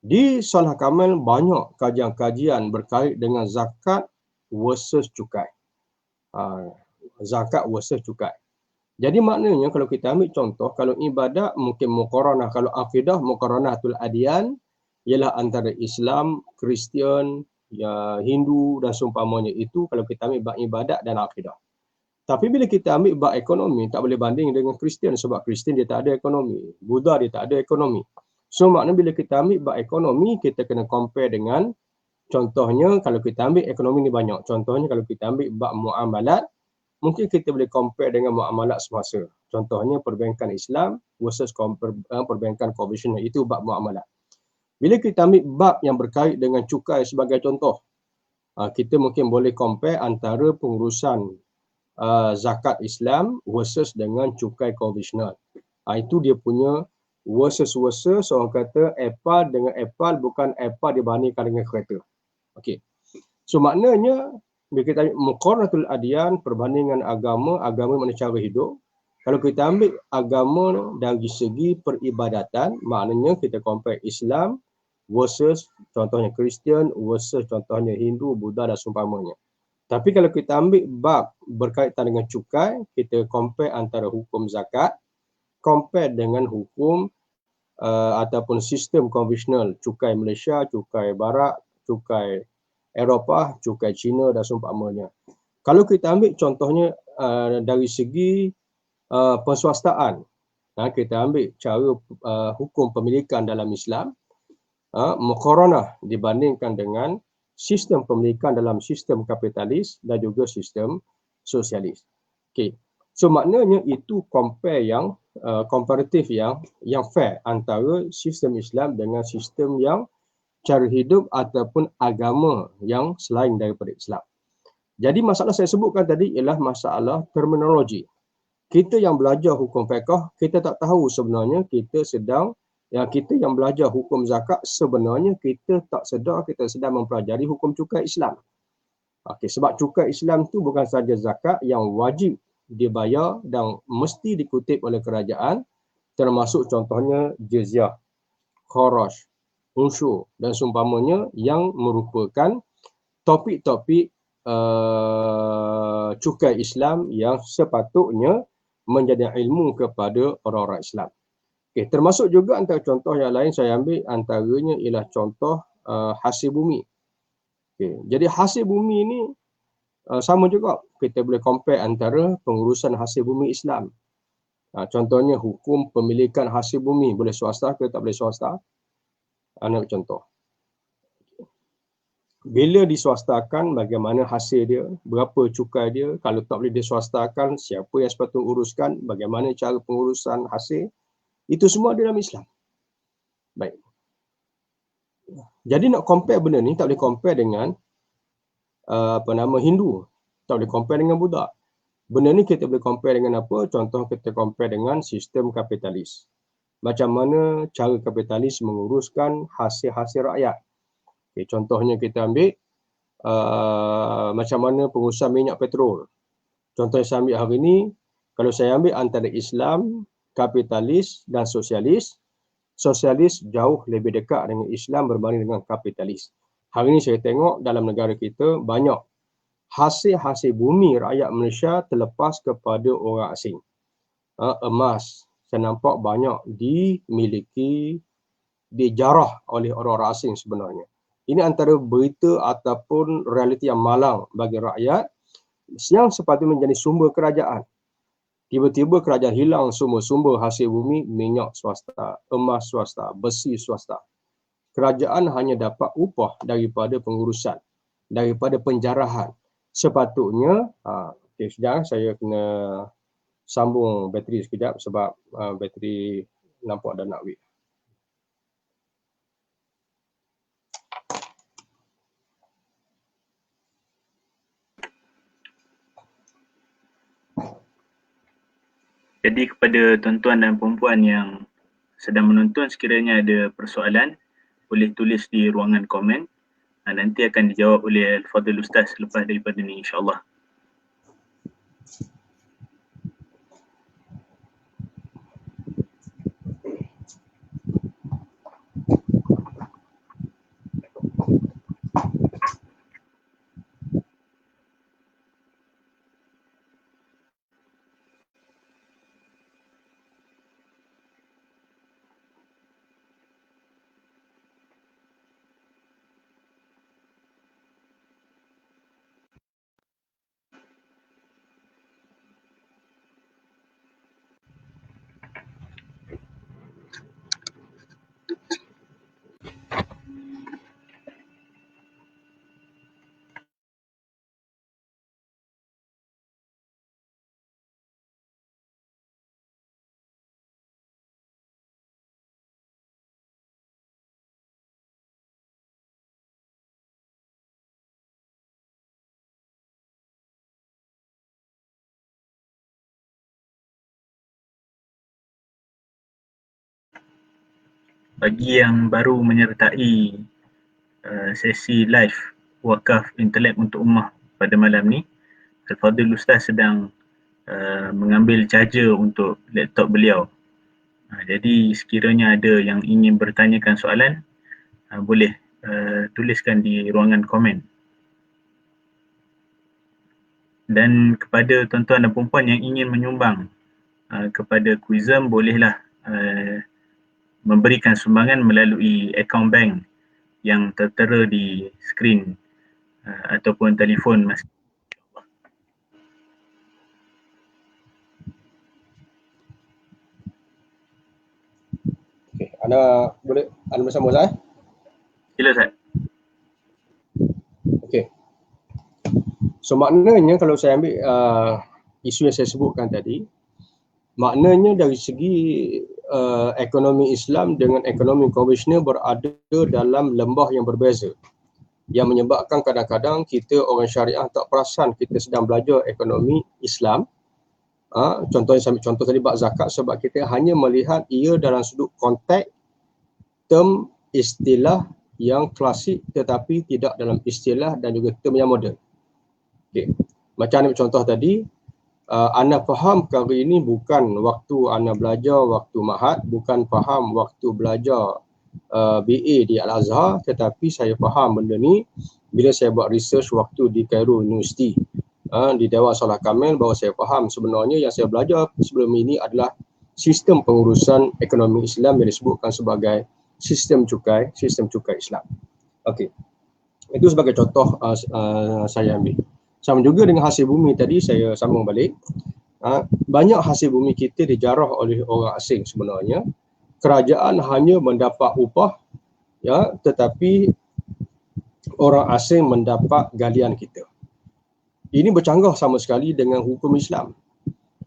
Speaker 2: Di Salah Kamil banyak kajian-kajian berkait dengan zakat versus cukai. Zakat versus cukai. Jadi maknanya kalau kita ambil contoh, kalau ibadat mungkin muqaranah, kalau akidah muqaranatul adyan ialah antara Islam, Kristian, Hindu dan seumpamanya itu kalau kita ambil bab ibadat dan akidah. Tapi bila kita ambil bab ekonomi, tak boleh banding dengan Kristian sebab Kristian dia tak ada ekonomi, Buddha dia tak ada ekonomi. So maknanya bila kita ambil bab ekonomi, kita kena compare dengan contohnya kalau kita ambil ekonomi ni banyak. Contohnya kalau kita ambil bab muamalat, mungkin kita boleh compare dengan muamalat semasa. Contohnya perbankan Islam versus perbankan konvensional, itu bab muamalat. Bila kita ambil bab yang berkait dengan cukai sebagai contoh, kita mungkin boleh compare antara pengurusan zakat Islam versus dengan cukai konvensional. Itu dia punya versus orang kata apple dengan apple, bukan apple dibandingkan dengan kereta. Okey. So maknanya bila kita ambil muqaranatul adyan, perbandingan agama mana cara hidup. Kalau kita ambil agama dari segi peribadatan, maknanya kita compare Islam versus contohnya Kristian versus contohnya Hindu, Buddha dan seumpamanya. Tapi kalau kita ambil bab berkaitan dengan cukai, kita compare antara hukum zakat, compare dengan hukum ataupun sistem konvensional, cukai Malaysia, cukai Barat, cukai Eropah, cukai Cina dan seumpamanya. Kalau kita ambil contohnya dari segi perswastaan, kita ambil cara hukum pemilikan dalam Islam, muqaranah dibandingkan dengan sistem pemilikan dalam sistem kapitalis dan juga sistem sosialis. Okey. So maknanya itu compare yang komparatif yang fair antara sistem Islam dengan sistem yang cara hidup ataupun agama yang selain daripada Islam. Jadi masalah saya sebutkan tadi ialah masalah terminologi. Kita yang belajar hukum fiqh, kita tak tahu sebenarnya kita yang belajar hukum zakat, sebenarnya kita tak sedar kita sedang mempelajari hukum cukai Islam. Okey, sebab cukai Islam tu bukan saja zakat yang wajib dibayar dan mesti dikutip oleh kerajaan, termasuk contohnya jizyah, kharaj, unsur dan seumpamanya yang merupakan topik-topik cukai Islam yang sepatutnya menjadi ilmu kepada orang-orang Islam. Okay, termasuk juga antara contoh yang lain saya ambil antaranya ialah contoh hasil bumi. Okay, jadi hasil bumi ni sama juga kita boleh compare antara pengurusan hasil bumi Islam. Contohnya hukum pemilikan hasil bumi, boleh swasta ke tak boleh swasta. Ambil contoh. Bila diswastakan, bagaimana hasil dia, berapa cukai dia, kalau tak boleh diswastakan, siapa yang sepatutnya uruskan, bagaimana cara pengurusan hasil, itu semua ada dalam Islam. Baik. Jadi nak compare benda ni, tak boleh compare dengan Hindu, tak boleh compare dengan Buddha. Benda ni kita boleh compare dengan apa? Contoh kita compare dengan sistem kapitalis. Macam mana cara kapitalis menguruskan hasil-hasil rakyat. Okay, contohnya kita ambil macam mana pengurusan minyak petrol. Contoh yang saya ambil hari ini, kalau saya ambil antara Islam, kapitalis dan sosialis, sosialis jauh lebih dekat dengan Islam berbanding dengan kapitalis. Hari ini saya tengok dalam negara kita banyak hasil-hasil bumi rakyat Malaysia terlepas kepada orang asing. Emas, saya nampak banyak dimiliki, dijarah oleh orang-orang asing sebenarnya. Ini antara berita ataupun realiti yang malang bagi rakyat yang sepatutnya menjadi sumber kerajaan. Tiba-tiba kerajaan hilang sumber-sumber hasil bumi, minyak swasta, emas swasta, besi swasta. Kerajaan hanya dapat upah daripada pengurusan, daripada penjarahan. Sepatutnya, sekejap saya kena sambung bateri sekejap sebab bateri nampak dah nak weak.
Speaker 1: Jadi kepada tuan-tuan dan puan-puan yang sedang menonton, sekiranya ada persoalan, boleh tulis di ruangan komen. Nanti akan dijawab oleh Al-Fadhil Ustaz selepas daripada ni, insyaAllah. Bagi yang baru menyertai sesi live Wakaf Intelek untuk Ummah pada malam ni, Al-Fadhil Ustaz sedang mengambil charger untuk laptop beliau. Jadi sekiranya ada yang ingin bertanyakan soalan, boleh tuliskan di ruangan komen. Dan kepada tuan-tuan dan puan-puan yang ingin menyumbang kepada Quizem, bolehlah memberikan sumbangan melalui akaun bank yang tertera di skrin ataupun telefon masing.
Speaker 2: Okey, anda bersama saya?
Speaker 1: Sila Ustaz.
Speaker 2: Okey. So maknanya kalau saya ambil isu yang saya sebutkan tadi, maknanya dari segi ekonomi Islam dengan ekonomi konvensional berada dalam lembah yang berbeza, yang menyebabkan kadang-kadang kita orang syariah tak perasan kita sedang belajar ekonomi Islam. Contohnya saya ambil contoh tadi bab zakat, sebab kita hanya melihat ia dalam sudut konteks term istilah yang klasik tetapi tidak dalam istilah dan juga term yang moden. Okay. Macam ambil contoh tadi, Ana faham perkara ini bukan waktu Ana belajar waktu Ma'had, bukan faham waktu belajar BA di Al-Azhar, tetapi saya faham benda ni bila saya buat research waktu di Cairo University, di Dewan Salah Kamil, bahawa saya faham sebenarnya yang saya belajar sebelum ini adalah sistem pengurusan ekonomi Islam yang disebutkan sebagai sistem cukai Islam. Okey. Itu sebagai contoh saya ambil. Sama juga dengan hasil bumi tadi, saya sambung balik. Banyak hasil bumi kita dijarah oleh orang asing sebenarnya. Kerajaan hanya mendapat upah, ya, tetapi orang asing mendapat galian kita. Ini bercanggah sama sekali dengan hukum Islam.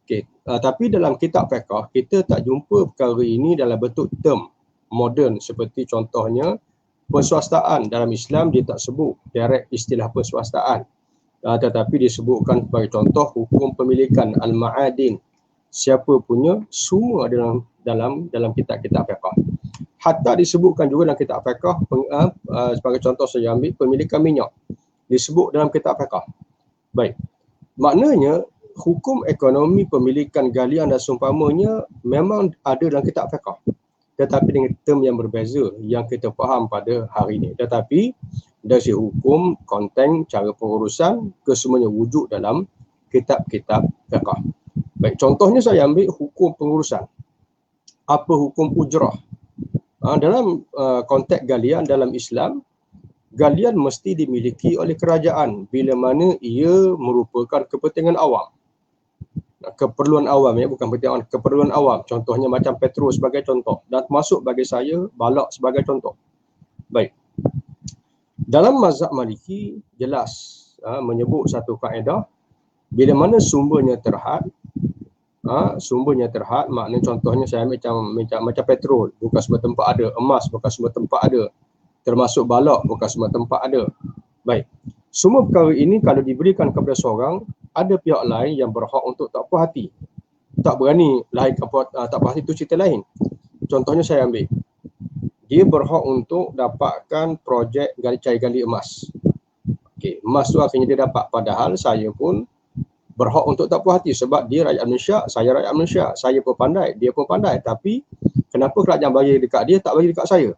Speaker 2: Okay. Tapi dalam kitab fiqh, kita tak jumpa perkara ini dalam bentuk term moden seperti contohnya perswastaan. Dalam Islam dia tak sebut direct istilah perswastaan. Tetapi disebutkan sebagai contoh hukum pemilikan al-ma'adin. Siapa punya, semua dalam kitab-kitab fiqh. Hatta disebutkan juga dalam kitab fiqh, sebagai contoh saya ambil pemilikan minyak. Disebut dalam kitab fiqh. Baik. Maknanya hukum ekonomi pemilikan galian dan seumpamanya memang ada dalam kitab fiqh. Tetapi dengan term yang berbeza yang kita faham pada hari ini. Tetapi dari segi hukum, konten, cara pengurusan, kesemuanya wujud dalam kitab-kitab fiqh. Baik, contohnya saya ambil hukum pengurusan. Apa hukum ujrah? Dalam konteks galian dalam Islam, galian mesti dimiliki oleh kerajaan bila mana ia merupakan kepentingan awam. Keperluan awam, ya, bukan kepentingan, keperluan awam. Contohnya macam petrol sebagai contoh. Dan termasuk bagi saya balak sebagai contoh. Baik. Dalam mazhab Maliki jelas menyebut satu kaedah, bila mana sumbernya terhad, maknanya contohnya saya ambil macam petrol, bukan semua tempat ada, emas bukan semua tempat ada, termasuk balak bukan semua tempat ada. Baik. Semua perkara ini kalau diberikan kepada seorang, ada pihak lain yang berhak untuk tak puas hati. Tak berani tak puas hati itu cerita lain. Contohnya saya ambil, dia berhak untuk dapatkan projek cari gali emas. Okey, emas tu akhirnya dia dapat, padahal saya pun berhak untuk tak puas hati sebab dia rakyat Malaysia, saya rakyat Malaysia, saya pun pandai, dia pun pandai, tapi kenapa kerajaan bagi dekat dia tak bagi dekat saya?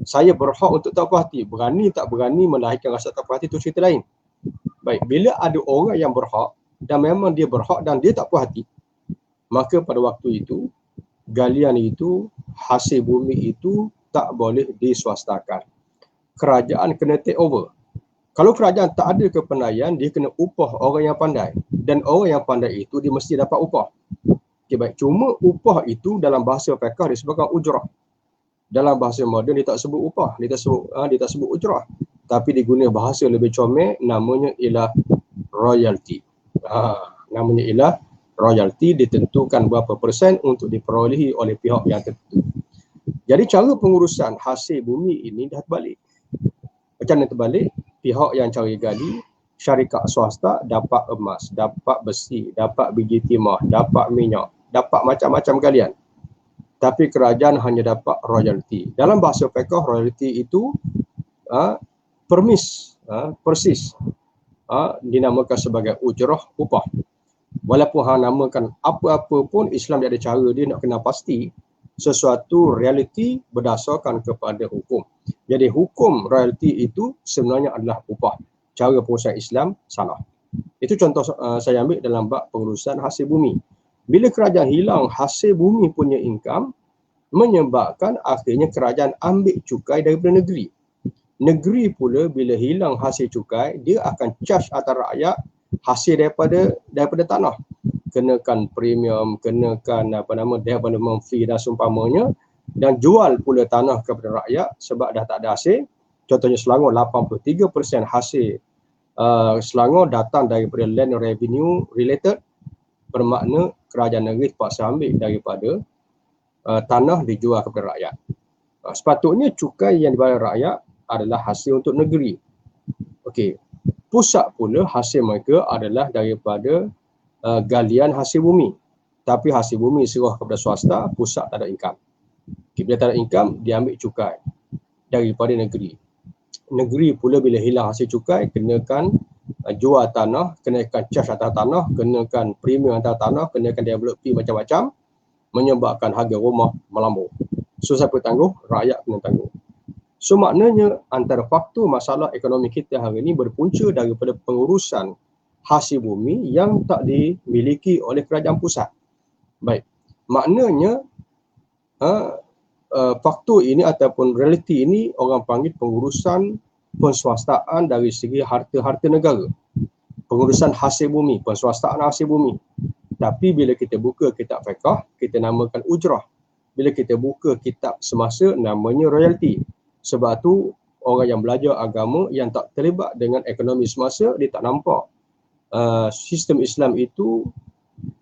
Speaker 2: Saya berhak untuk tak puas hati, berani tak berani melahirkan rasa tak puas hati itu cerita lain. Baik, bila ada orang yang berhak dan memang dia berhak dan dia tak puas hati, maka pada waktu itu galian itu, hasil bumi itu tak boleh diswastakan. Kerajaan kena take over. Kalau kerajaan tak ada kepandaian, dia kena upah orang yang pandai. Dan orang yang pandai itu dia mesti dapat upah. Okay, baik. Cuma upah itu dalam bahasa fiqh disebutkan ujrah. Dalam bahasa moden dia tak sebut upah, dia tak sebut ujrah. Tapi diguna bahasa lebih comel, namanya ialah royalty. Namanya ialah royalty, ditentukan berapa persen untuk diperolehi oleh pihak yang tertentu. Jadi cara pengurusan hasil bumi ini dah terbalik. Macam mana terbalik? Pihak yang cari gali, syarikat swasta dapat emas, dapat besi, dapat biji timah, dapat minyak, dapat macam-macam galian. Tapi kerajaan hanya dapat royalty. Dalam bahasa fiqh, royalty itu persis dinamakan sebagai ujrah, upah. Walaupun hang namakan apa-apa pun, Islam dia ada cara dia nak kena pasti sesuatu realiti berdasarkan kepada hukum. Jadi hukum royalty itu sebenarnya adalah upah. Cara pengurusan Islam salah. Itu contoh saya ambil dalam bab pengurusan hasil bumi. Bila kerajaan hilang hasil bumi punya income, menyebabkan akhirnya kerajaan ambil cukai daripada negeri. Negeri pula bila hilang hasil cukai, dia akan charge atas rakyat hasil daripada tanah. Kenakan premium, kenakan development fee dan seumpamanya, dan jual pula tanah kepada rakyat sebab dah tak ada hasil. Contohnya Selangor, 83% hasil Selangor datang daripada land revenue related, bermakna kerajaan negeri terpaksa ambil daripada tanah dijual kepada rakyat. Sepatutnya cukai yang dibayar rakyat adalah hasil untuk negeri. Okey, pusat pula hasil mereka adalah daripada galian hasil bumi. Tapi hasil bumi serah kepada swasta, pusat tak ada income. Okay, bila tak ada income, dia ambil cukai daripada negeri. Negeri pula bila hilang hasil cukai, kenakan jual tanah, kenakan charge atas tanah, kenakan premium atas tanah, kenakan develop fee macam-macam, menyebabkan harga rumah melambung. So siapa tangguh? Rakyat kena tangguh. So maknanya antara faktor masalah ekonomi kita hari ini berpunca daripada pengurusan hasil bumi yang tak dimiliki oleh kerajaan pusat. Baik, maknanya faktor ini ataupun realiti ini orang panggil pengurusan penswastaan dari segi harta-harta negara. pengurusan hasil bumi, penswastaan hasil bumi. Tapi bila kita buka kitab fiqh, kita namakan ujrah. Bila kita buka kitab semasa, namanya royalty. Sebab tu orang yang belajar agama yang tak terlibat dengan ekonomi semasa, dia tak nampak sistem Islam itu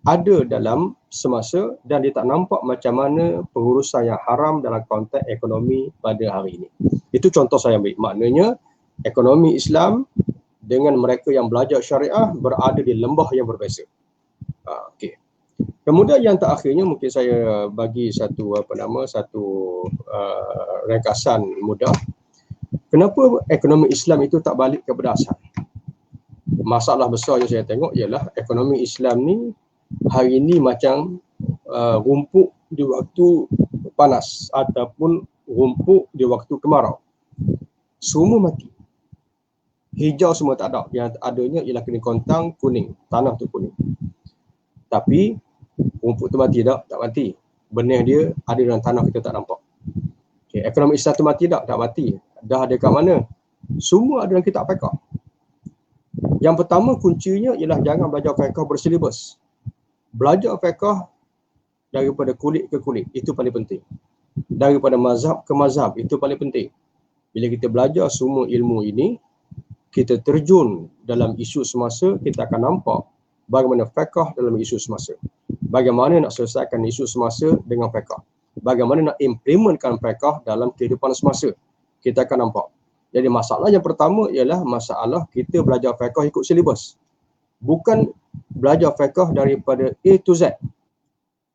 Speaker 2: ada dalam semasa, dan dia tak nampak macam mana pengurusan yang haram dalam konteks ekonomi pada hari ini. Itu contoh saya ambil. Maknanya ekonomi Islam dengan mereka yang belajar syariah berada di lembah yang berbeza. Okey. Kemudian yang terakhirnya mungkin saya bagi satu ringkasan mudah. Kenapa ekonomi Islam itu tak balik kepada asal? Masalah besar yang saya tengok ialah ekonomi Islam ni hari ini macam rumput di waktu panas ataupun rumput di waktu kemarau. Semua mati. Hijau semua tak ada. Yang adanya ialah kena kontang kuning. Tanah tu kuning. Tapi rumput tu mati tak? Tak mati. Benih dia ada dalam tanah, kita tak nampak. Okay. Ekonomi Islam tu mati tak? Tak mati. Dah ada kat mana? Semua ada dalam kitab fiqh. Yang pertama kuncinya ialah jangan belajar fiqh bersilibus. Belajar fiqh daripada kulit ke kulit, itu paling penting. Daripada mazhab ke mazhab, itu paling penting. Bila kita belajar semua ilmu ini, kita terjun dalam isu semasa, kita akan nampak bagaimana fiqh dalam isu semasa. Bagaimana nak selesaikan isu semasa dengan fiqh. Bagaimana nak implementkan fiqh dalam kehidupan semasa. Kita akan nampak. Jadi masalah yang pertama ialah masalah kita belajar fiqh ikut silibus. Bukan belajar fiqh daripada A to Z.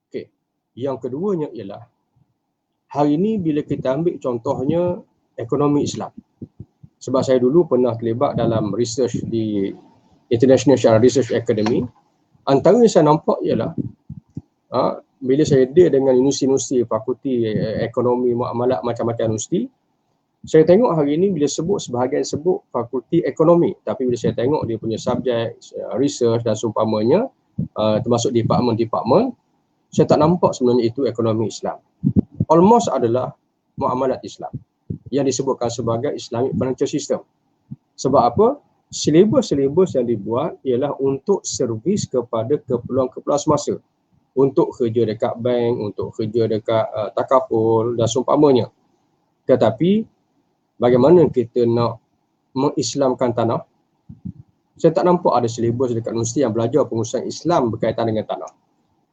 Speaker 2: Okey. Yang keduanya ialah hari ini bila kita ambil contohnya ekonomi Islam. Sebab saya dulu pernah terlibat dalam research di International Sharia Research Academy. Antara yang saya nampak ialah bila saya deal dengan universiti-universiti, fakulti ekonomi, muamalat, macam-macam universiti, saya tengok hari ini bila sebut, sebahagian sebut fakulti ekonomi, tapi bila saya tengok dia punya subjek, research dan seumpamanya, termasuk department-department, saya tak nampak sebenarnya itu ekonomi Islam. Almost adalah muamalat Islam yang disebutkan sebagai Islamic Financial System. Sebab apa? Silibus-silibus yang dibuat ialah untuk servis kepada keperluan-keperluan semasa. Untuk kerja dekat bank, untuk kerja dekat takaful dan seumpamanya. Tetapi bagaimana kita nak mengislamkan tanah? Saya tak nampak ada silibus dekat universiti yang belajar pengurusan Islam berkaitan dengan tanah.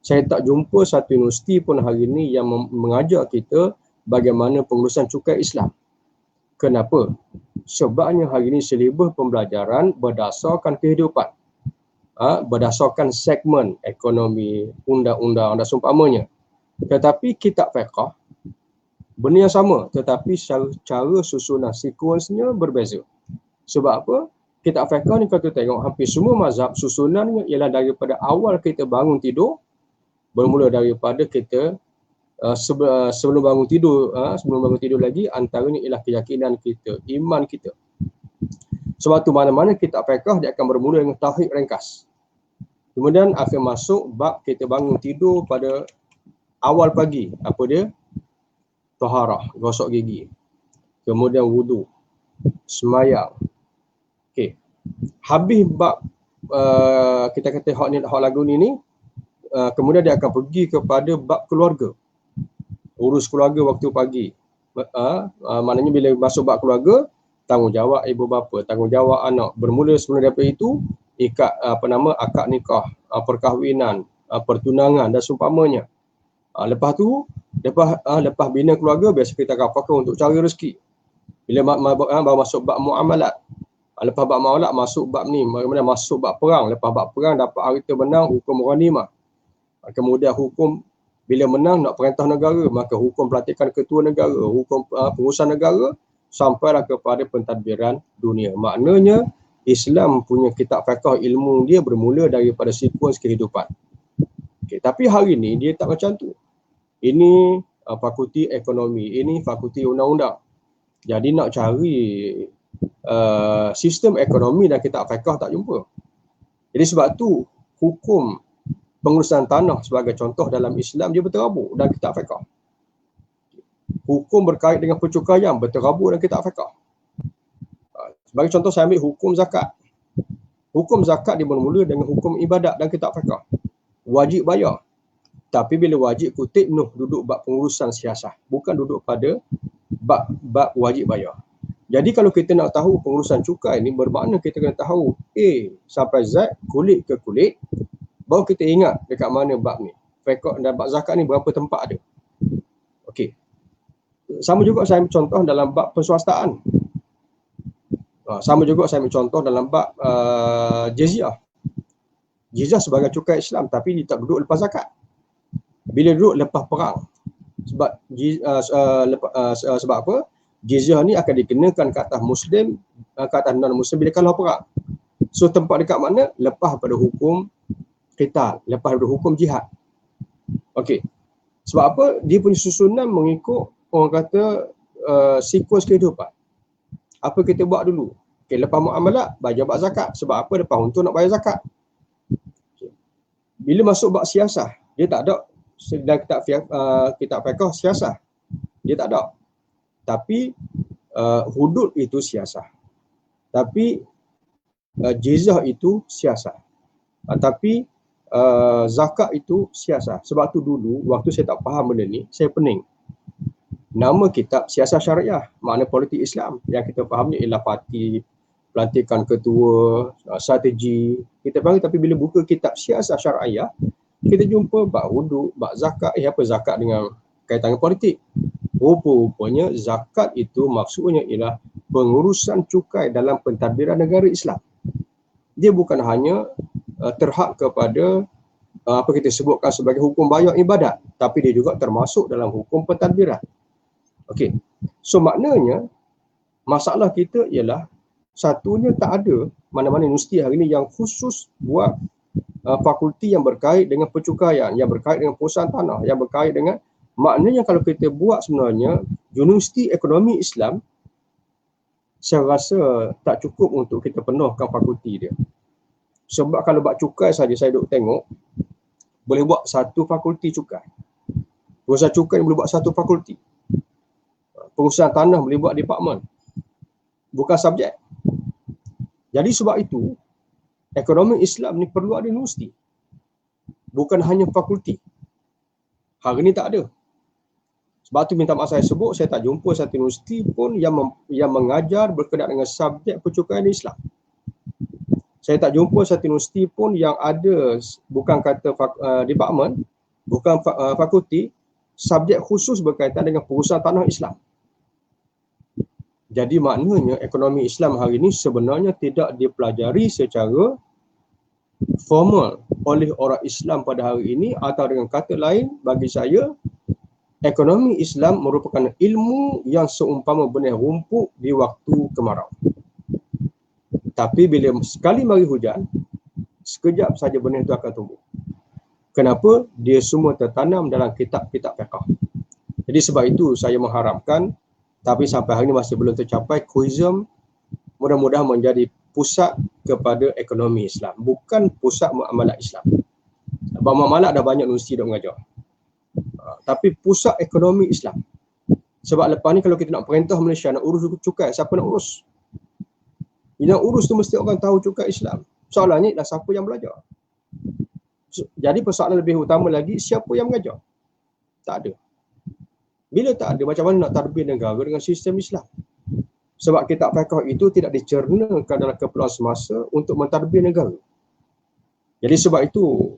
Speaker 2: Saya tak jumpa satu universiti pun hari ini yang mengajar kita bagaimana pengurusan cukai Islam. Kenapa? Sebabnya hari ini silibus pembelajaran berdasarkan kehidupan. Berdasarkan segmen ekonomi, undang-undang dan seumpamanya. Tetapi kitab fiqh benda yang sama, tetapi cara susunan sekuensnya berbeza. Sebab apa? Kitab fiqh ni kalau kita tengok hampir semua mazhab susunannya ialah daripada awal kita bangun tidur, bermula daripada kita sebelum bangun tidur lagi, antaranya ialah keyakinan kita, iman kita. Sebab tu mana-mana kitab fiqh dia akan bermula dengan tauhid ringkas. Kemudian akan masuk bab kita bangun tidur pada awal pagi. Apa dia? Taharah, gosok gigi. Kemudian wudu, semayang. Okey. Habis bab kita kata hak lagu ni, kemudian dia akan pergi kepada bab keluarga. Urus keluarga waktu pagi. Maknanya bila masuk bab keluarga, tanggungjawab ibu bapa, tanggungjawab anak. Bermula sebenarnya daripada itu, akad nikah, perkahwinan, pertunangan dan seumpamanya. Lepas tu, lepas bina keluarga, biasa kita akan fokus untuk cari rezeki. Bila masuk bab muamalat. Lepas bab muamalat masuk bab ni, kemudian masuk bab perang. Lepas bab perang dapat harta menang, hukum ghanimah. Kemudian hukum bila menang nak perintah negara, maka hukum pelantikan ketua negara, hukum pengurusan negara, sampailah kepada pentadbiran dunia. Maknanya Islam punya kitab fiqh, ilmu dia bermula daripada sekuens kehidupan. Okay, tapi hari ni dia tak macam tu. Ini fakulti ekonomi, ini fakulti undang-undang. Jadi nak cari sistem ekonomi dan kitab fiqh tak jumpa. Jadi sebab tu hukum pengurusan tanah sebagai contoh dalam Islam dia berterabur dalam kitab fiqh. Hukum berkait dengan percukaian berterabur dalam kitab fiqh. Sebagai contoh saya ambil hukum zakat. Hukum zakat dia bermula dengan hukum ibadat dan kitab fiqh. Wajib bayar. Tapi bila wajib kutip Nuh duduk bab pengurusan siasah, bukan duduk pada bab wajib bayar. Jadi kalau kita nak tahu pengurusan cukai ni, bermakna kita kena tahu A sampai Z, kulit ke kulit, baru kita ingat dekat mana bab ni. Fiqh dan bab zakat ni berapa tempat ada. Okey. Sama juga saya ambil contoh dalam bab perswastaan. Sama juga saya ambil contoh dalam bab jizyah. Jizyah sebagai cukai Islam, tapi dia tak duduk lepas zakat. Bila duduk lepas perang. Sebab apa? Jizyah ni akan dikenakan ke atas Muslim, ke atas non-Muslim bila kalah perang. So tempat dekat mana? Lepas pada hukum qital, lepas pada hukum jihad. Okey. Sebab apa? Dia punya susunan mengikut orang kata sekuens kehidupan. Apa kita buat dulu? Okay, lepas muamalat, bayar bab zakat. Sebab apa? Lepas untuk nak bayar zakat. Okay. Bila masuk bab siasah, dia tak ada dalam kitab fiqh siasah. Dia tak ada. Tapi hudud itu siasah. Tapi jizyah itu siasah. Tapi zakat itu siasah. Sebab tu dulu waktu saya tak faham benda ni, saya pening. Nama kitab siasah syariah, makna politik Islam. Yang kita fahamnya ialah parti, pelantikan ketua, strategi. Kita faham, tapi bila buka kitab siasah syariah, kita jumpa bab wuduk, bab zakat. Apa zakat dengan kaitan dengan politik? Rupa-rupanya zakat itu maksudnya ialah pengurusan cukai dalam pentadbiran negara Islam. Dia bukan hanya terhad kepada apa kita sebutkan sebagai hukum bayar ibadat, tapi dia juga termasuk dalam hukum pentadbiran. Okey. So maknanya masalah kita ialah satunya tak ada mana-mana universiti hari ini yang khusus buat fakulti yang berkait dengan percukaian, yang berkait dengan perusahaan tanah, yang berkait dengan, maknanya kalau kita buat sebenarnya Universiti Ekonomi Islam, saya rasa tak cukup untuk kita penuhkan fakulti dia. Sebab kalau buat cukai saja, saya duk tengok, boleh buat satu fakulti cukai. Pengurusan cukai boleh buat satu fakulti. Pengurusan tanah boleh buat department. Bukan subjek. Jadi sebab itu, ekonomi Islam ni perlu ada universiti. Bukan hanya fakulti. Hari ni tak ada. Sebab tu minta maaf saya sebut, saya tak jumpa satu universiti pun yang mengajar berkenaan dengan subjek percukaian Islam. Saya tak jumpa satu universiti pun yang ada, bukan kata department, bukan fakulti, subjek khusus berkaitan dengan pengurusan tanah Islam. Jadi maknanya ekonomi Islam hari ini sebenarnya tidak dipelajari secara formal oleh orang Islam pada hari ini, atau dengan kata lain, bagi saya, ekonomi Islam merupakan ilmu yang seumpama benih rumput di waktu kemarau. Tapi bila sekali mari hujan, sekejap saja benih itu akan tumbuh. Kenapa? Dia semua tertanam dalam kitab-kitab fiqh. Jadi sebab itu saya mengharapkan, tapi sampai hari ini masih belum tercapai, QUISM mudah-mudahan menjadi pusat kepada ekonomi Islam, bukan pusat muamalat Islam. Sebab muamalat dah banyak universiti dah mengajar. Tapi pusat ekonomi Islam. Sebab lepas ni kalau kita nak perintah Malaysia nak urus cukai, siapa nak urus? Yang urus tu mesti orang tahu cukai Islam. Soalannya adalah siapa yang belajar. Jadi persoalan lebih utama lagi, siapa yang mengajar? Tak ada. Bila tak ada, macam mana nak tadbir negara dengan sistem Islam? Sebab kitab fiqh itu tidak dicernakan dalam keperluan semasa untuk mentadbir negara. Jadi sebab itu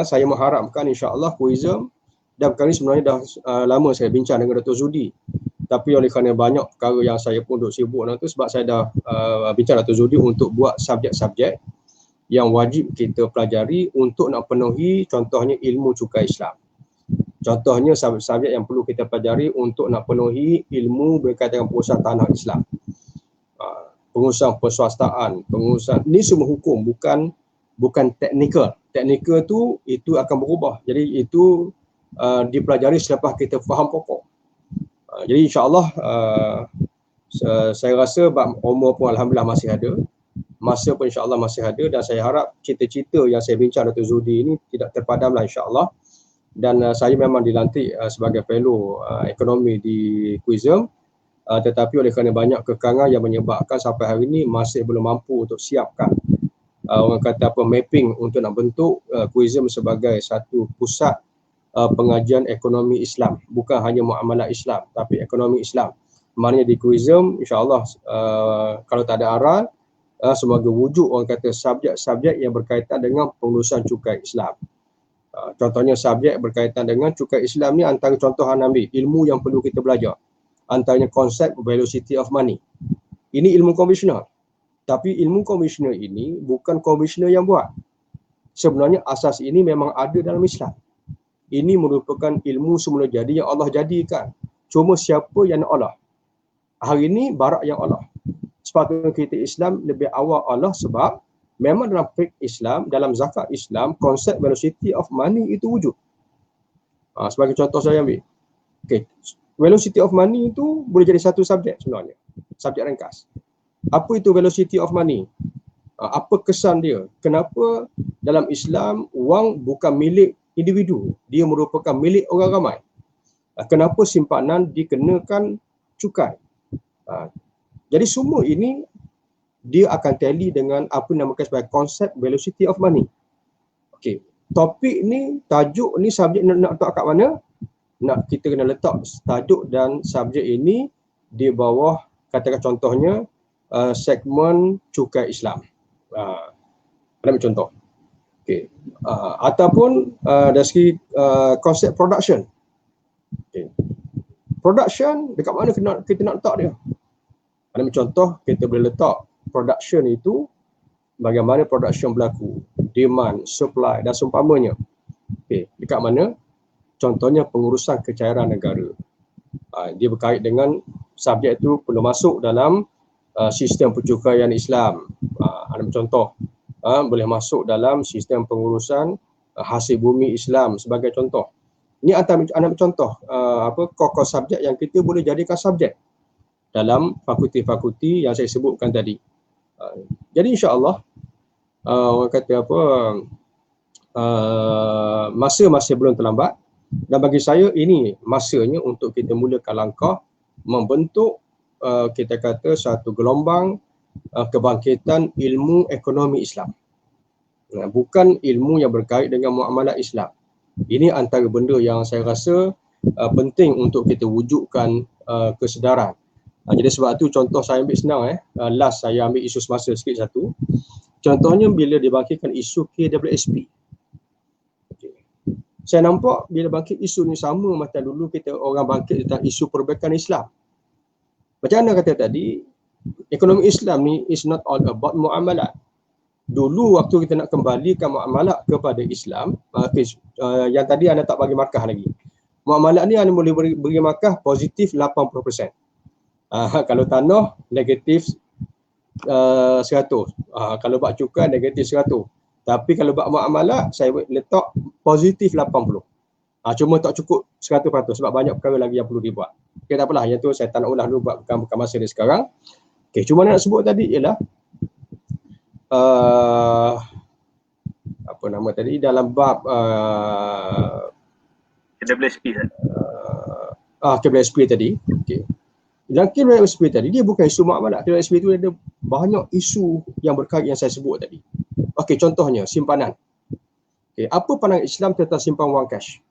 Speaker 2: saya mengharapkan insya-Allah QUISM, dan perkara ini sebenarnya dah lama saya bincang dengan Dr. Zudi. Tapi oleh kerana banyak perkara yang saya pun duk sibuk nanti, sebab saya dah bincang Dr. Zudi untuk buat subjek-subjek yang wajib kita pelajari untuk nak penuhi, contohnya ilmu cukai Islam. Contohnya subjek yang perlu kita pelajari untuk nak penuhi ilmu berkaitan dengan pengurusan tanah Islam. Pengurusan perswastaan, pengurusan, ini semua hukum, bukan teknikal. Teknikal tu itu akan berubah. Jadi itu dipelajari selepas kita faham pokok. Jadi insya-Allah saya rasa umur pun alhamdulillah masih ada. Masa pun insya-Allah masih ada, dan saya harap cita-cita yang saya bincang Dr. Zudi ini tidak terpadamlah insya-Allah. Dan saya memang dilantik sebagai fellow ekonomi di QUISM, tetapi oleh kerana banyak kekangan yang menyebabkan sampai hari ini masih belum mampu untuk siapkan orang kata apa, mapping untuk nak bentuk Quizem sebagai satu pusat pengajian ekonomi Islam, bukan hanya muamalah Islam tapi ekonomi Islam. Maknanya di Quizem insya-Allah kalau tak ada aral semoga wujud orang kata subjek-subjek yang berkaitan dengan pengurusan cukai Islam. Contohnya subjek berkaitan dengan cukai Islam ni, antara contoh hang ambil ilmu yang perlu kita belajar. Antaranya konsep velocity of money. Ini ilmu konvensional. Tapi ilmu konvensional ini bukan konvensional yang buat. Sebenarnya asas ini memang ada dalam Islam. Ini merupakan ilmu semula jadi yang Allah jadikan. Cuma siapa yang nak Allah? Hari ini barak yang Allah. Sepatutnya kita Islam lebih awal Allah sebab memang dalam fiqh Islam, dalam zakat Islam, konsep velocity of money itu wujud. Sebagai contoh saya ambil. Okay. Velocity of money itu boleh jadi satu subjek sebenarnya. Subjek ringkas. Apa itu velocity of money? Apa kesan dia? Kenapa dalam Islam wang bukan milik individu? Dia merupakan milik orang ramai. Kenapa simpanan dikenakan cukai? Jadi semua ini dia akan tally dengan apa dinamakan sebagai konsep velocity of money. Okey, topik ni, tajuk ni, subjek nak letak kat mana? Kita kena letak tajuk dan subjek ini di bawah, katakan contohnya segmen cukai Islam. Ambil contoh. Okey. Ataupun dari segi konsep production. Okay. Production dekat mana kita nak letak dia? Ambil contoh, kita boleh letak production itu bagaimana production berlaku, demand, supply dan seumpamanya. Okey, dekat mana? Contohnya pengurusan kecairan negara. Dia berkait dengan subjek itu perlu masuk dalam sistem pencukaian Islam. Ambil contoh, boleh masuk dalam sistem pengurusan hasil bumi Islam sebagai contoh. Ini antara contoh pokok subjek yang kita boleh jadikan subjek dalam fakulti-fakulti yang saya sebutkan tadi. Jadi insya-Allah orang kata apa, masa masih belum terlambat, dan bagi saya ini masanya untuk kita mulakan langkah membentuk kita kata satu gelombang kebangkitan ilmu ekonomi Islam. Bukan ilmu yang berkait dengan muamalah Islam. Ini antara benda yang saya rasa penting untuk kita wujudkan kesedaran. Jadi sebab tu contoh saya ambil senang last saya ambil isu semasa sikit satu. Contohnya bila dibangkitkan isu KWSP. Okay. Saya nampak bila bangkit isu ni sama macam dulu kita orang bangkit tentang isu perbaikan Islam. Macam mana kata tadi, ekonomi Islam ni is not all about muamalat. Dulu waktu kita nak kembalikan muamalat kepada Islam, yang tadi anda tak bagi markah lagi. Muamalat ni anda boleh beri markah positif 80%. Kalau tanah negatif 100. Kalau bak cukai negatif 100. Tapi kalau bak muamalat saya letak positif 80. Cuma tak cukup 100% sebab banyak perkara lagi yang perlu dibuat. Okey, tak apalah, yang tu saya tak nak ulah dulu bukan masa dia sekarang. Okey, cuma nak sebut tadi ialah apa nama tadi dalam bab
Speaker 1: KWSP
Speaker 2: KWSP tadi. Okey. Dalam KWSP tadi dia bukan isu muamalat. KWSP itu ada banyak isu yang berkait yang saya sebut tadi. Okey, contohnya simpanan. Okey, apa pandangan Islam tentang simpan wang cash?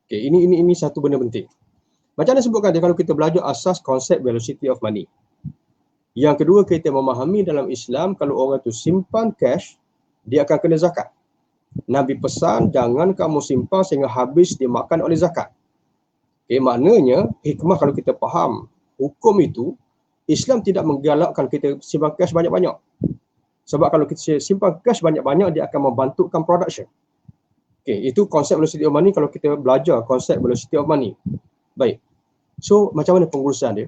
Speaker 2: Okey, ini satu benda penting. Macam mana sebutkan dia, kalau kita belajar asas konsep velocity of money. Yang kedua, kita memahami dalam Islam kalau orang tu simpan cash, dia akan kena zakat. Nabi pesan jangan kamu simpan sehingga habis dimakan oleh zakat. Maknanya hikmah kalau kita faham hukum itu, Islam tidak menggalakkan kita simpan cash banyak-banyak. Sebab kalau kita simpan cash banyak-banyak, dia akan membantukan production. Itu konsep velocity of money kalau kita belajar konsep velocity of money. Baik. So macam mana pengurusan dia?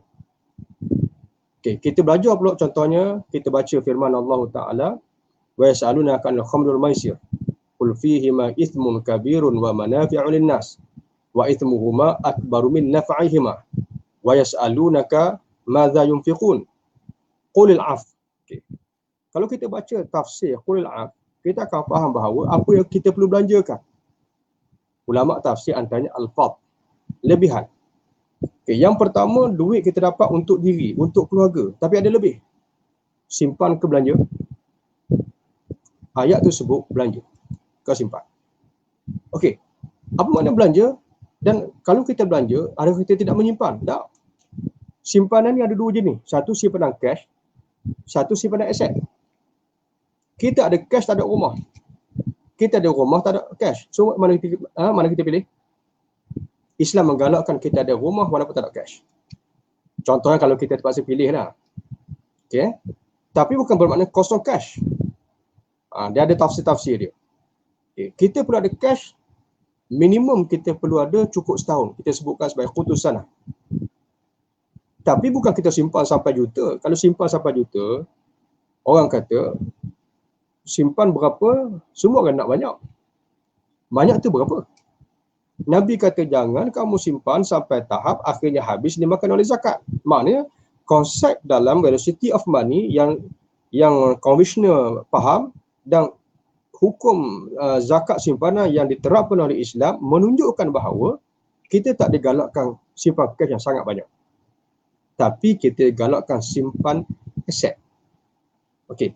Speaker 2: Kita belajar pula contohnya, kita baca firman Allah Ta'ala, wa yas'alunaka 'anil khamril maisir qul fihima ithmun kabirun wa manafi'u lin-nas wa ithmuhuma akbaru min naf'ihima wa yas'alunaka madza yunfiqun qulil 'af. Kalau kita baca tafsir qulil 'af, kita akan faham bahawa apa yang kita perlu belanjakan. Ulama tafsir antaranya al-fadl, lebihan. Yang pertama, duit kita dapat untuk diri, untuk keluarga, tapi ada lebih. Simpan ke belanja. ayat tu sebut belanja, kau simpan. Okey, apa makna belanja? Dan kalau kita belanja, adakah kita tidak menyimpan? Tak. Simpanan ni ada dua jenis. Satu simpanan cash, satu simpanan aset. Kita ada cash, tak ada rumah. Kita ada rumah, tak ada cash. So mana kita pilih? Islam menggalakkan kita ada rumah walaupun tak ada cash. Contohnya kalau kita terpaksa pilih lah. Okay. Tapi bukan bermakna kosong cash. Dia ada tafsir-tafsir dia. Okay. Kita perlu ada cash, minimum kita perlu ada cukup setahun. Kita sebutkan sebagai khutusan lah. Tapi bukan kita simpan sampai juta. Kalau simpan sampai juta, orang kata simpan berapa, semua orang nak banyak. Banyak tu berapa? Nabi kata jangan kamu simpan sampai tahap akhirnya habis dimakan oleh zakat. Maknanya konsep dalam velocity of money yang konvensional faham dan hukum zakat simpanan yang diterapkan oleh Islam menunjukkan bahawa kita tak digalakkan simpan cash yang sangat banyak. Tapi kita galakkan simpan aset. Okey.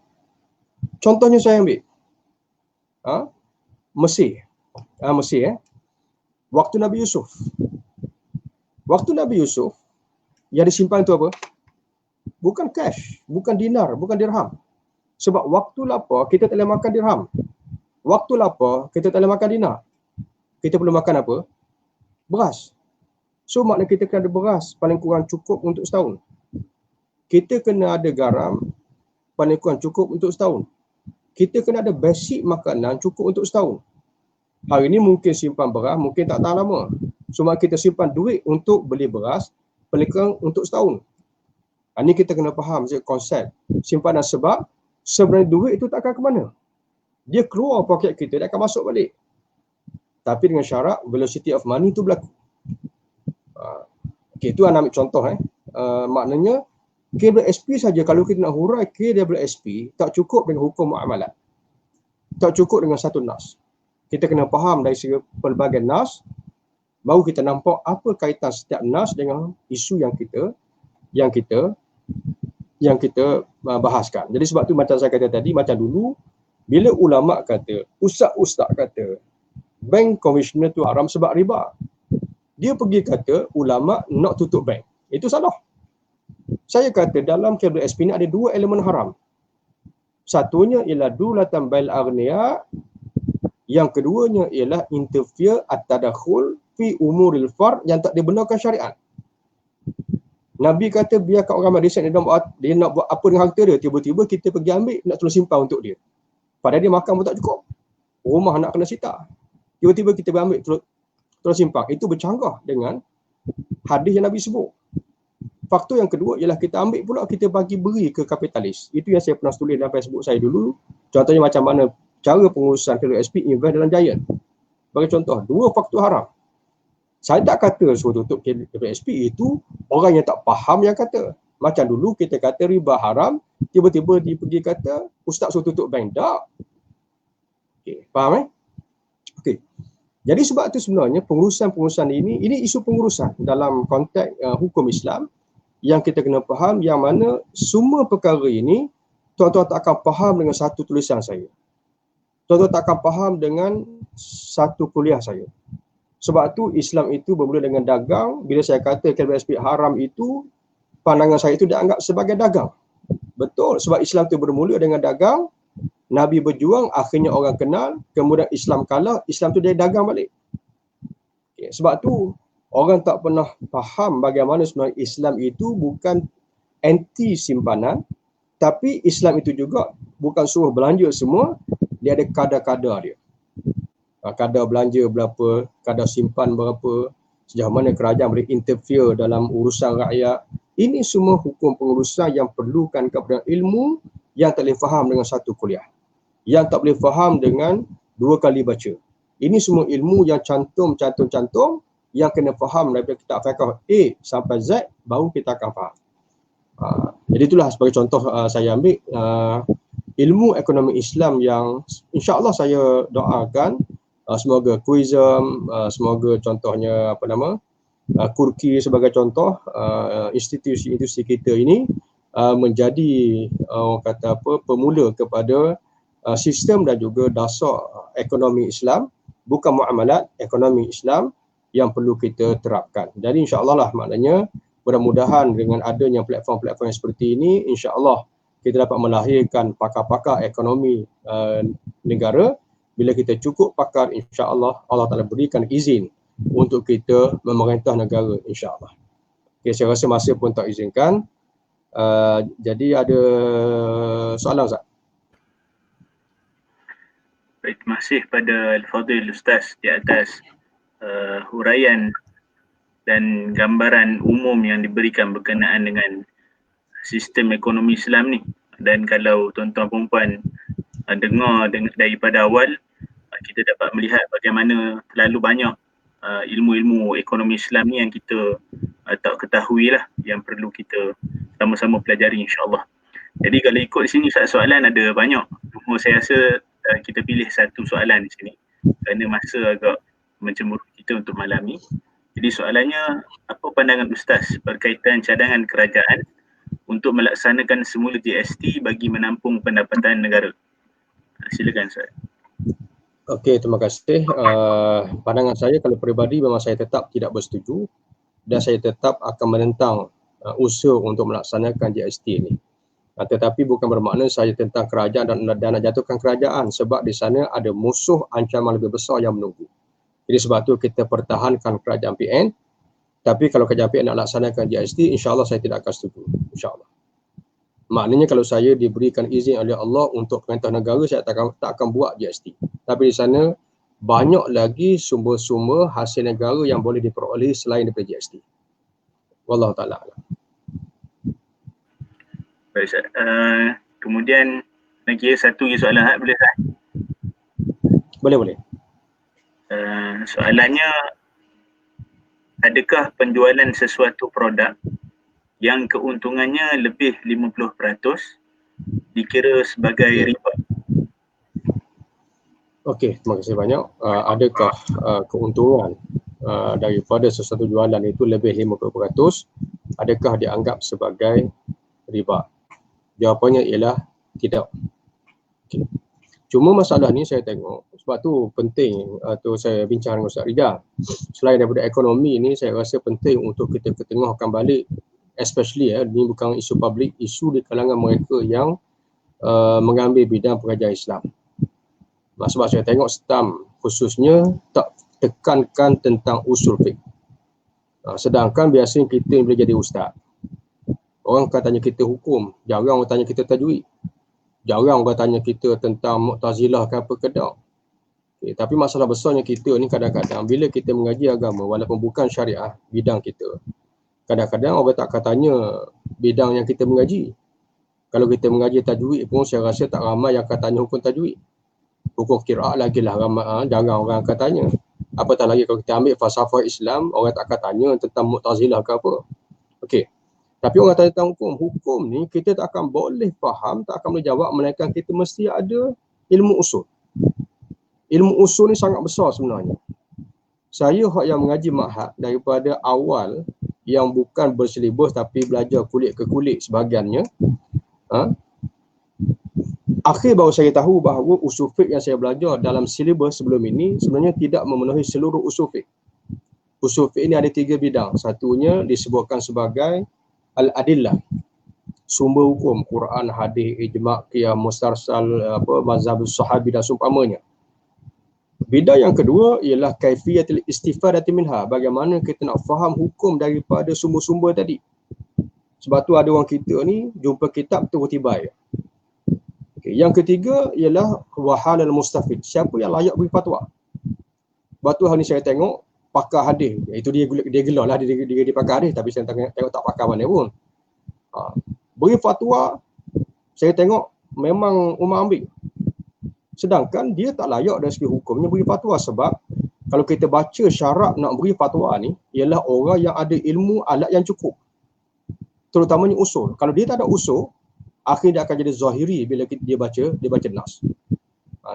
Speaker 2: Contohnya saya ambil. Mesir. Mesir. Waktu Nabi Yusuf. Waktu Nabi Yusuf, yang disimpan itu apa? Bukan cash, bukan dinar, bukan dirham. Sebab waktu lapar, kita tak boleh makan dirham. Waktu lapar, kita tak boleh makan dinar. Kita perlu makan apa? Beras. So maknanya kita kena ada beras paling kurang cukup untuk setahun. Kita kena ada garam paling kurang cukup untuk setahun. Kita kena ada basic makanan cukup untuk setahun. Hari ini mungkin simpan beras, mungkin tak tahan lama. So kita simpan duit untuk beli beras paling kurang untuk setahun. Ini kita kena faham konsep simpanan, sebab sebenarnya duit itu tak akan ke mana. Dia keluar poket kita, dia akan masuk balik. Tapi dengan syarat velocity of money itu berlaku. Okay, itu anak ambil contoh. Maknanya KWSP saja, kalau kita nak hurai KWSP, tak cukup dengan hukum muamalat. Tak cukup dengan satu nas. Kita kena faham dari segi pelbagai nas, baru kita nampak apa kaitan setiap nas dengan isu yang kita bahaskan. Jadi sebab tu macam saya kata tadi, macam dulu, bila ulama kata, ustaz-ustaz kata, bank konvensional tu haram sebab riba. Dia pergi kata ulama nak tutup bank. Itu salah. Saya kata dalam KWSP ni ada dua elemen haram. Satunya ialah dulatan bail aghniya, yang keduanya ialah interfere at-tadakhul fi umuril fard yang tak dibenarkan syariat. Nabi kata biarkan orang Malaysia dia nak buat apa dengan harta dia, tiba-tiba kita pergi ambil nak terus simpan untuk dia. Padahal dia makan pun tak cukup. Rumah nak kena sita. Tiba-tiba kita ambil terus simpan. Itu bercanggah dengan hadis yang Nabi sebut. Faktor yang kedua ialah kita ambil pula kita beri ke kapitalis. Itu yang saya pernah tulis dalam Facebook saya dulu. Contohnya macam mana cara pengurusan KWSP invest dalam Giant. Bagi contoh, dua faktor haram. Saya tak kata suruh tutup KWSP, itu orang yang tak faham yang kata. Macam dulu kita kata riba haram, tiba-tiba dia pergi kata ustaz suruh tutup bank. Tak. Okay, faham Okey. Jadi sebab itu sebenarnya pengurusan ini isu pengurusan dalam konteks hukum Islam yang kita kena faham, yang mana semua perkara ini tuan-tuan tak akan faham dengan satu tulisan saya. Tuan-tuan tak akan faham dengan satu kuliah saya. Sebab tu Islam itu bermula dengan dagang. Bila saya kata KWSP haram itu, pandangan saya itu dianggap sebagai dagang. Betul, sebab Islam itu bermula dengan dagang. Nabi berjuang, akhirnya orang kenal, kemudian Islam kalah, Islam tu dia dagang balik. Okay, sebab tu orang tak pernah faham bagaimana sebenarnya Islam itu bukan anti simpanan, tapi Islam itu juga bukan suruh belanja semua, dia ada kadar-kadar dia. Kadar belanja berapa, kadar simpan berapa, sejauh mana kerajaan boleh interfere dalam urusan rakyat. Ini semua hukum pengurusan yang perlukan kepada ilmu yang tak boleh faham dengan satu kuliah. Yang tak boleh faham dengan 2 kali baca. Ini semua ilmu yang cantum yang kena faham daripada kitab fiqh A sampai Z, baru kita akan faham. Jadi itulah sebagai contoh saya ambil ilmu ekonomi Islam yang insya-Allah saya doakan semoga Quizem, semoga contohnya Kurki sebagai contoh institusi kita ini menjadi orang kata pemula kepada sistem dan juga dasar ekonomi Islam, bukan muamalat, ekonomi Islam yang perlu kita terapkan. Jadi insya-Allah lah, maknanya mudah-mudahan dengan adanya platform-platform yang seperti ini, insya-Allah kita dapat melahirkan pakar-pakar ekonomi negara. Bila kita cukup pakar, insya-Allah Allah Taala berikan izin untuk kita memerintah negara, insya-Allah. Okay, saya rasa masa pun tak izinkan. Jadi ada soalan, Ustaz?
Speaker 1: Baik, terima kasih pada Al-Fadhil Ustaz di atas huraian dan gambaran umum yang diberikan berkenaan dengan sistem ekonomi Islam ni. Dan kalau tuan-tuan perempuan dengar daripada awal, kita dapat melihat bagaimana terlalu banyak ilmu-ilmu ekonomi Islam ni yang kita tak ketahui lah, yang perlu kita sama-sama pelajari, insya-Allah. Jadi kalau ikut di sini soalan ada banyak. Cuma saya rasa kita pilih satu soalan di sini kerana masa agak mencemburu kita untuk malam ni. Jadi soalannya, apa pandangan Ustaz berkaitan cadangan kerajaan untuk melaksanakan semula GST bagi menampung pendapatan negara? Silakan Ustaz.
Speaker 2: Okey, terima kasih. Pandangan saya kalau peribadi memang saya tetap tidak bersetuju dan saya tetap akan menentang usaha untuk melaksanakan GST ini. Tetapi bukan bermakna saya tentang kerajaan dan nak jatuhkan kerajaan, sebab di sana ada musuh ancaman lebih besar yang menunggu. Jadi sebab tu kita pertahankan kerajaan PN. Tapi kalau kerajaan PN nak laksanakan GST, insya-Allah saya tidak akan setuju, insya-Allah. Maknanya kalau saya diberikan izin oleh Allah untuk perintah negara, saya tak akan buat GST. Tapi di sana banyak lagi sumber-sumber hasil negara yang boleh diperoleh selain daripada GST. Wallahu ta'ala a'lam.
Speaker 1: Baik, kemudian lagi satu soalan, boleh tak?
Speaker 2: Boleh.
Speaker 1: Soalannya, adakah penjualan sesuatu produk yang keuntungannya lebih 50% dikira sebagai riba? Okey,
Speaker 2: terima kasih banyak. Adakah keuntungan daripada sesuatu jualan itu lebih 50%, adakah dianggap sebagai riba? Jawapannya ialah tidak. Okay. Cuma masalah ni saya tengok, sebab tu penting tu saya bincang dengan Ustaz Rizal. Selain daripada ekonomi ni, saya rasa penting untuk kita ketengahkan balik, especially ni bukan isu publik, isu di kalangan mereka yang mengambil bidang pengajian Islam. Sebab saya tengok STAM khususnya tak tekankan tentang usul fiqh. Sedangkan biasanya kita boleh jadi ustaz, orang akan tanya kita hukum, jarang orang tanya kita tajwid, jarang orang tanya kita tentang Mu'tazilah ke apa ke tak. Okay, tapi masalah besarnya kita ni kadang-kadang bila kita mengaji agama walaupun bukan syariah bidang kita, kadang-kadang orang tak akan tanya bidang yang kita mengaji. Kalau kita mengaji tajwid pun saya rasa tak ramai yang akan tanya hukum tajwid. Hukum qiraat lagilah ramai, jarang orang akan tanya. Apatah lagi kalau kita ambil falsafah Islam, orang tak akan tanya tentang Mu'tazilah ke apa. Okey. Tapi orang tanya tentang hukum ni kita tak akan boleh faham, tak akan boleh jawab melainkan kita mesti ada ilmu usul. Ilmu usul ni sangat besar sebenarnya. Saya yang mengaji Ma'had daripada awal yang bukan berselibus tapi belajar kulit ke kulit sebahagiannya. Akhir baru saya tahu bahawa usul fiqh yang saya belajar dalam silibus sebelum ini sebenarnya tidak memenuhi seluruh usul fiqh. Usul fiqh ini ada 3 bidang. Satunya disebutkan sebagai al-adillah, sumber hukum, Quran, hadis, ijma', qiyas, mustarsal, mazhab sahabi dan seumpamanya. Bidang yang kedua ialah kaifiyatul istifadati minha, bagaimana kita nak faham hukum daripada sumber-sumber tadi. Sebab tu ada orang kita ni jumpa kitab tu tibai. Okay. Yang ketiga ialah wahalal mustafid, siapa yang layak beri fatwa. Sebab tu hari ni saya tengok pakar hadis, itu dia gelar lah, dia pakar hadis, tapi saya tengok tak pakar mana pun. Beri fatwa, saya tengok memang Umar ambil. Sedangkan dia tak layak dari segi hukumnya beri fatwa, sebab kalau kita baca syarat nak beri fatwa ni ialah orang yang ada ilmu alat yang cukup, terutamanya usul. Kalau dia tak ada usul, akhirnya dia akan jadi zahiri bila dia baca nas.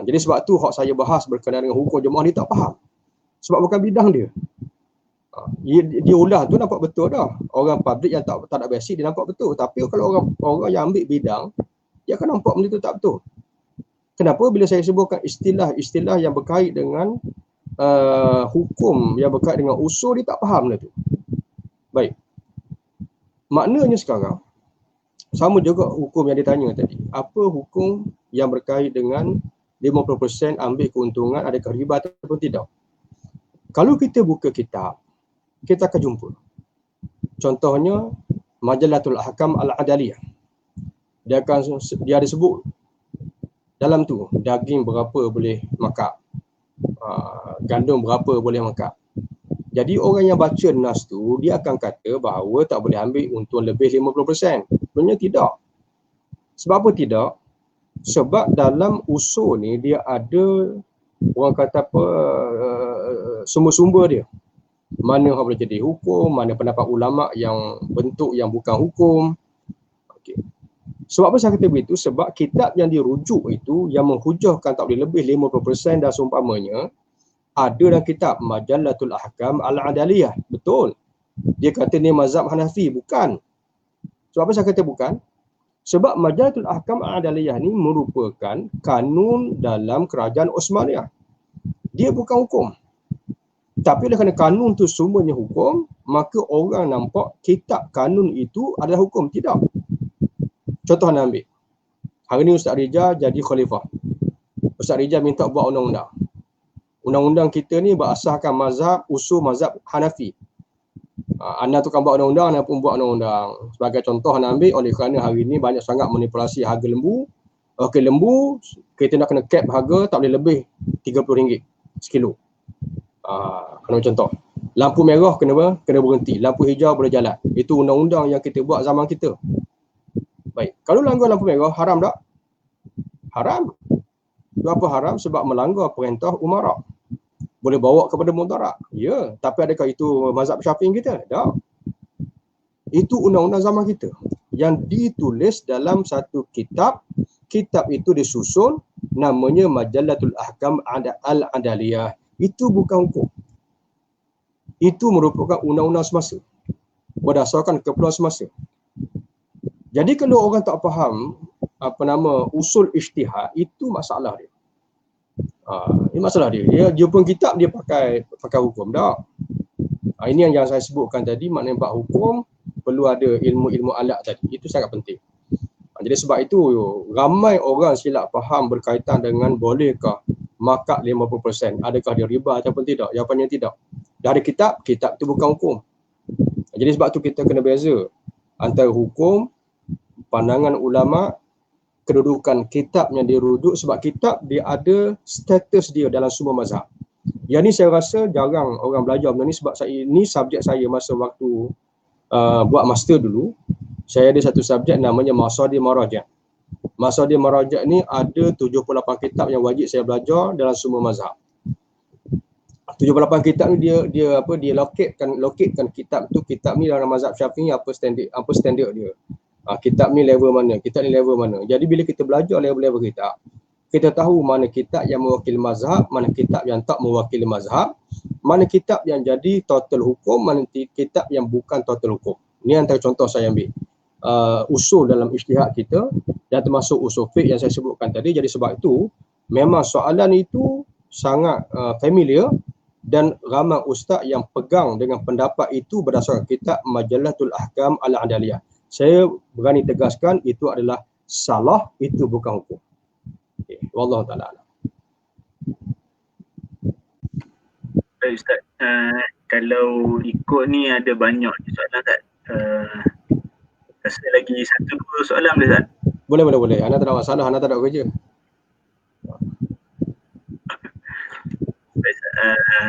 Speaker 2: Jadi sebab tu hak saya bahas berkenaan dengan hukum jemaah ni tak faham, sebab bukan bidang dia. Dia ulah tu nampak betul dah. Orang public yang tak ada basic dia nampak betul, tapi kalau orang yang ambil bidang dia akan nampak benda tu tak betul. Kenapa bila saya sebutkan istilah-istilah yang berkait dengan hukum, yang berkait dengan usul, dia tak faham dah tu. Baik. Maknanya sekarang, sama juga hukum yang ditanya tadi. Apa hukum yang berkait dengan 50% ambil keuntungan, adakah riba ataupun tidak? Kalau kita buka kitab, kita akan jumpa. Contohnya, Majalatul Ahkam Al-Adaliyah. Dia ada sebut dalam tu, daging berapa boleh makap, gandum berapa boleh makap. Jadi orang yang baca nas tu, dia akan kata bahawa tak boleh ambil untung lebih 50%. Sebenarnya tidak. Sebab apa tidak? Sebab dalam usul ni dia ada, orang kata apa, sumber-sumber dia. Mana yang boleh jadi hukum, mana pendapat ulama yang bentuk yang bukan hukum. Okay. Sebab apa saya kata begitu? Sebab kitab yang dirujuk itu, yang menghujahkan tak boleh lebih 50% dan seumpamanya, ada dalam kitab Majalatul Ahkam Al-Adaliyah. Betul. Dia kata ni mazhab Hanafi. Bukan. Sebab apa saya kata bukan? Sebab Majalatul Ahkam Al-Adaliyah ni merupakan kanun dalam kerajaan Osmaniyah. Dia bukan hukum. Tapi oleh kerana kanun tu semuanya hukum, maka orang nampak kitab kanun itu adalah hukum. Tidak. Contoh anda ambil. Hari ni Ustaz Rijal jadi khalifah. Ustaz Rijal minta buat undang-undang. Undang-undang kita ni berasaskan usul mazhab Hanafi. Anda tukang buat undang-undang, anda pun buat undang-undang. Sebagai contoh anda ambil, oleh kerana hari ni banyak sangat manipulasi harga lembu. Okey, lembu, kita nak kena cap harga tak boleh lebih RM30 sekilo. Kena contoh. Lampu merah kena berhenti. Lampu hijau boleh jalan. Itu undang-undang yang kita buat zaman kita. Baik. Kalau langgar lampu merah, haram tak? Haram. Kenapa haram? Sebab melanggar perintah umarak. Boleh bawa kepada mudarat. Ya, tapi adakah itu mazhab Syafi'i kita? Tak. Itu undang-undang zaman kita yang ditulis dalam satu kitab. Kitab itu disusun, namanya Majalatul Ahkam Al-Adaliyah. Itu bukan hukum. Itu merupakan undang-undang semasa, berdasarkan keperluan semasa. Jadi kalau orang tak faham usul ijtihad, itu masalah dia. Ini masalah dia. Dia pun kitab dia pakai hukum. Tak. Ini yang saya sebutkan tadi, maknanya bab hukum perlu ada ilmu-ilmu alat tadi. Itu sangat penting. Jadi sebab itu ramai orang silap faham berkaitan dengan bolehkah makak 50%. Adakah dia riba ataupun tidak? Jawapannya tidak. Dari kitab itu bukan hukum. Jadi sebab tu kita kena beza antara hukum, pandangan ulama, kedudukan kitab yang dirujuk, sebab kitab dia ada status dia dalam semua mazhab. Yang ni saya rasa jarang orang belajar benda ni, sebab ini subjek saya masa waktu buat master dulu. Saya ada satu subjek namanya Masadir Maraja'. Masadir Maraja' ni ada 78 kitab yang wajib saya belajar dalam semua mazhab. 78 kitab ni dia loketkan kitab tu, kitab ni dalam mazhab Syafi'i apa standard dia. Kitab ni level mana, kitab ni level mana. Jadi bila kita belajar level-level kitab, kita tahu mana kitab yang mewakili mazhab, mana kitab yang tak mewakili mazhab, mana kitab yang jadi total hukum, mana kitab yang bukan total hukum. Ini antara contoh saya ambil. Usul dalam ijtihad kita dan termasuk usul fiqh yang saya sebutkan tadi. Jadi sebab itu memang soalan itu sangat familiar dan ramai ustaz yang pegang dengan pendapat itu berdasarkan kitab Majalatul Ahkam Al-Adaliyah. Saya berani tegaskan itu adalah salah, itu bukan hukum. Okay. Wallahu ta'ala.
Speaker 1: Baik Ustaz, kalau ikut ni ada banyak soalan tak? Rasa lagi 1-2 soalan boleh tak?
Speaker 2: Boleh. Anda tak ada masalah, anda tak ada kerja.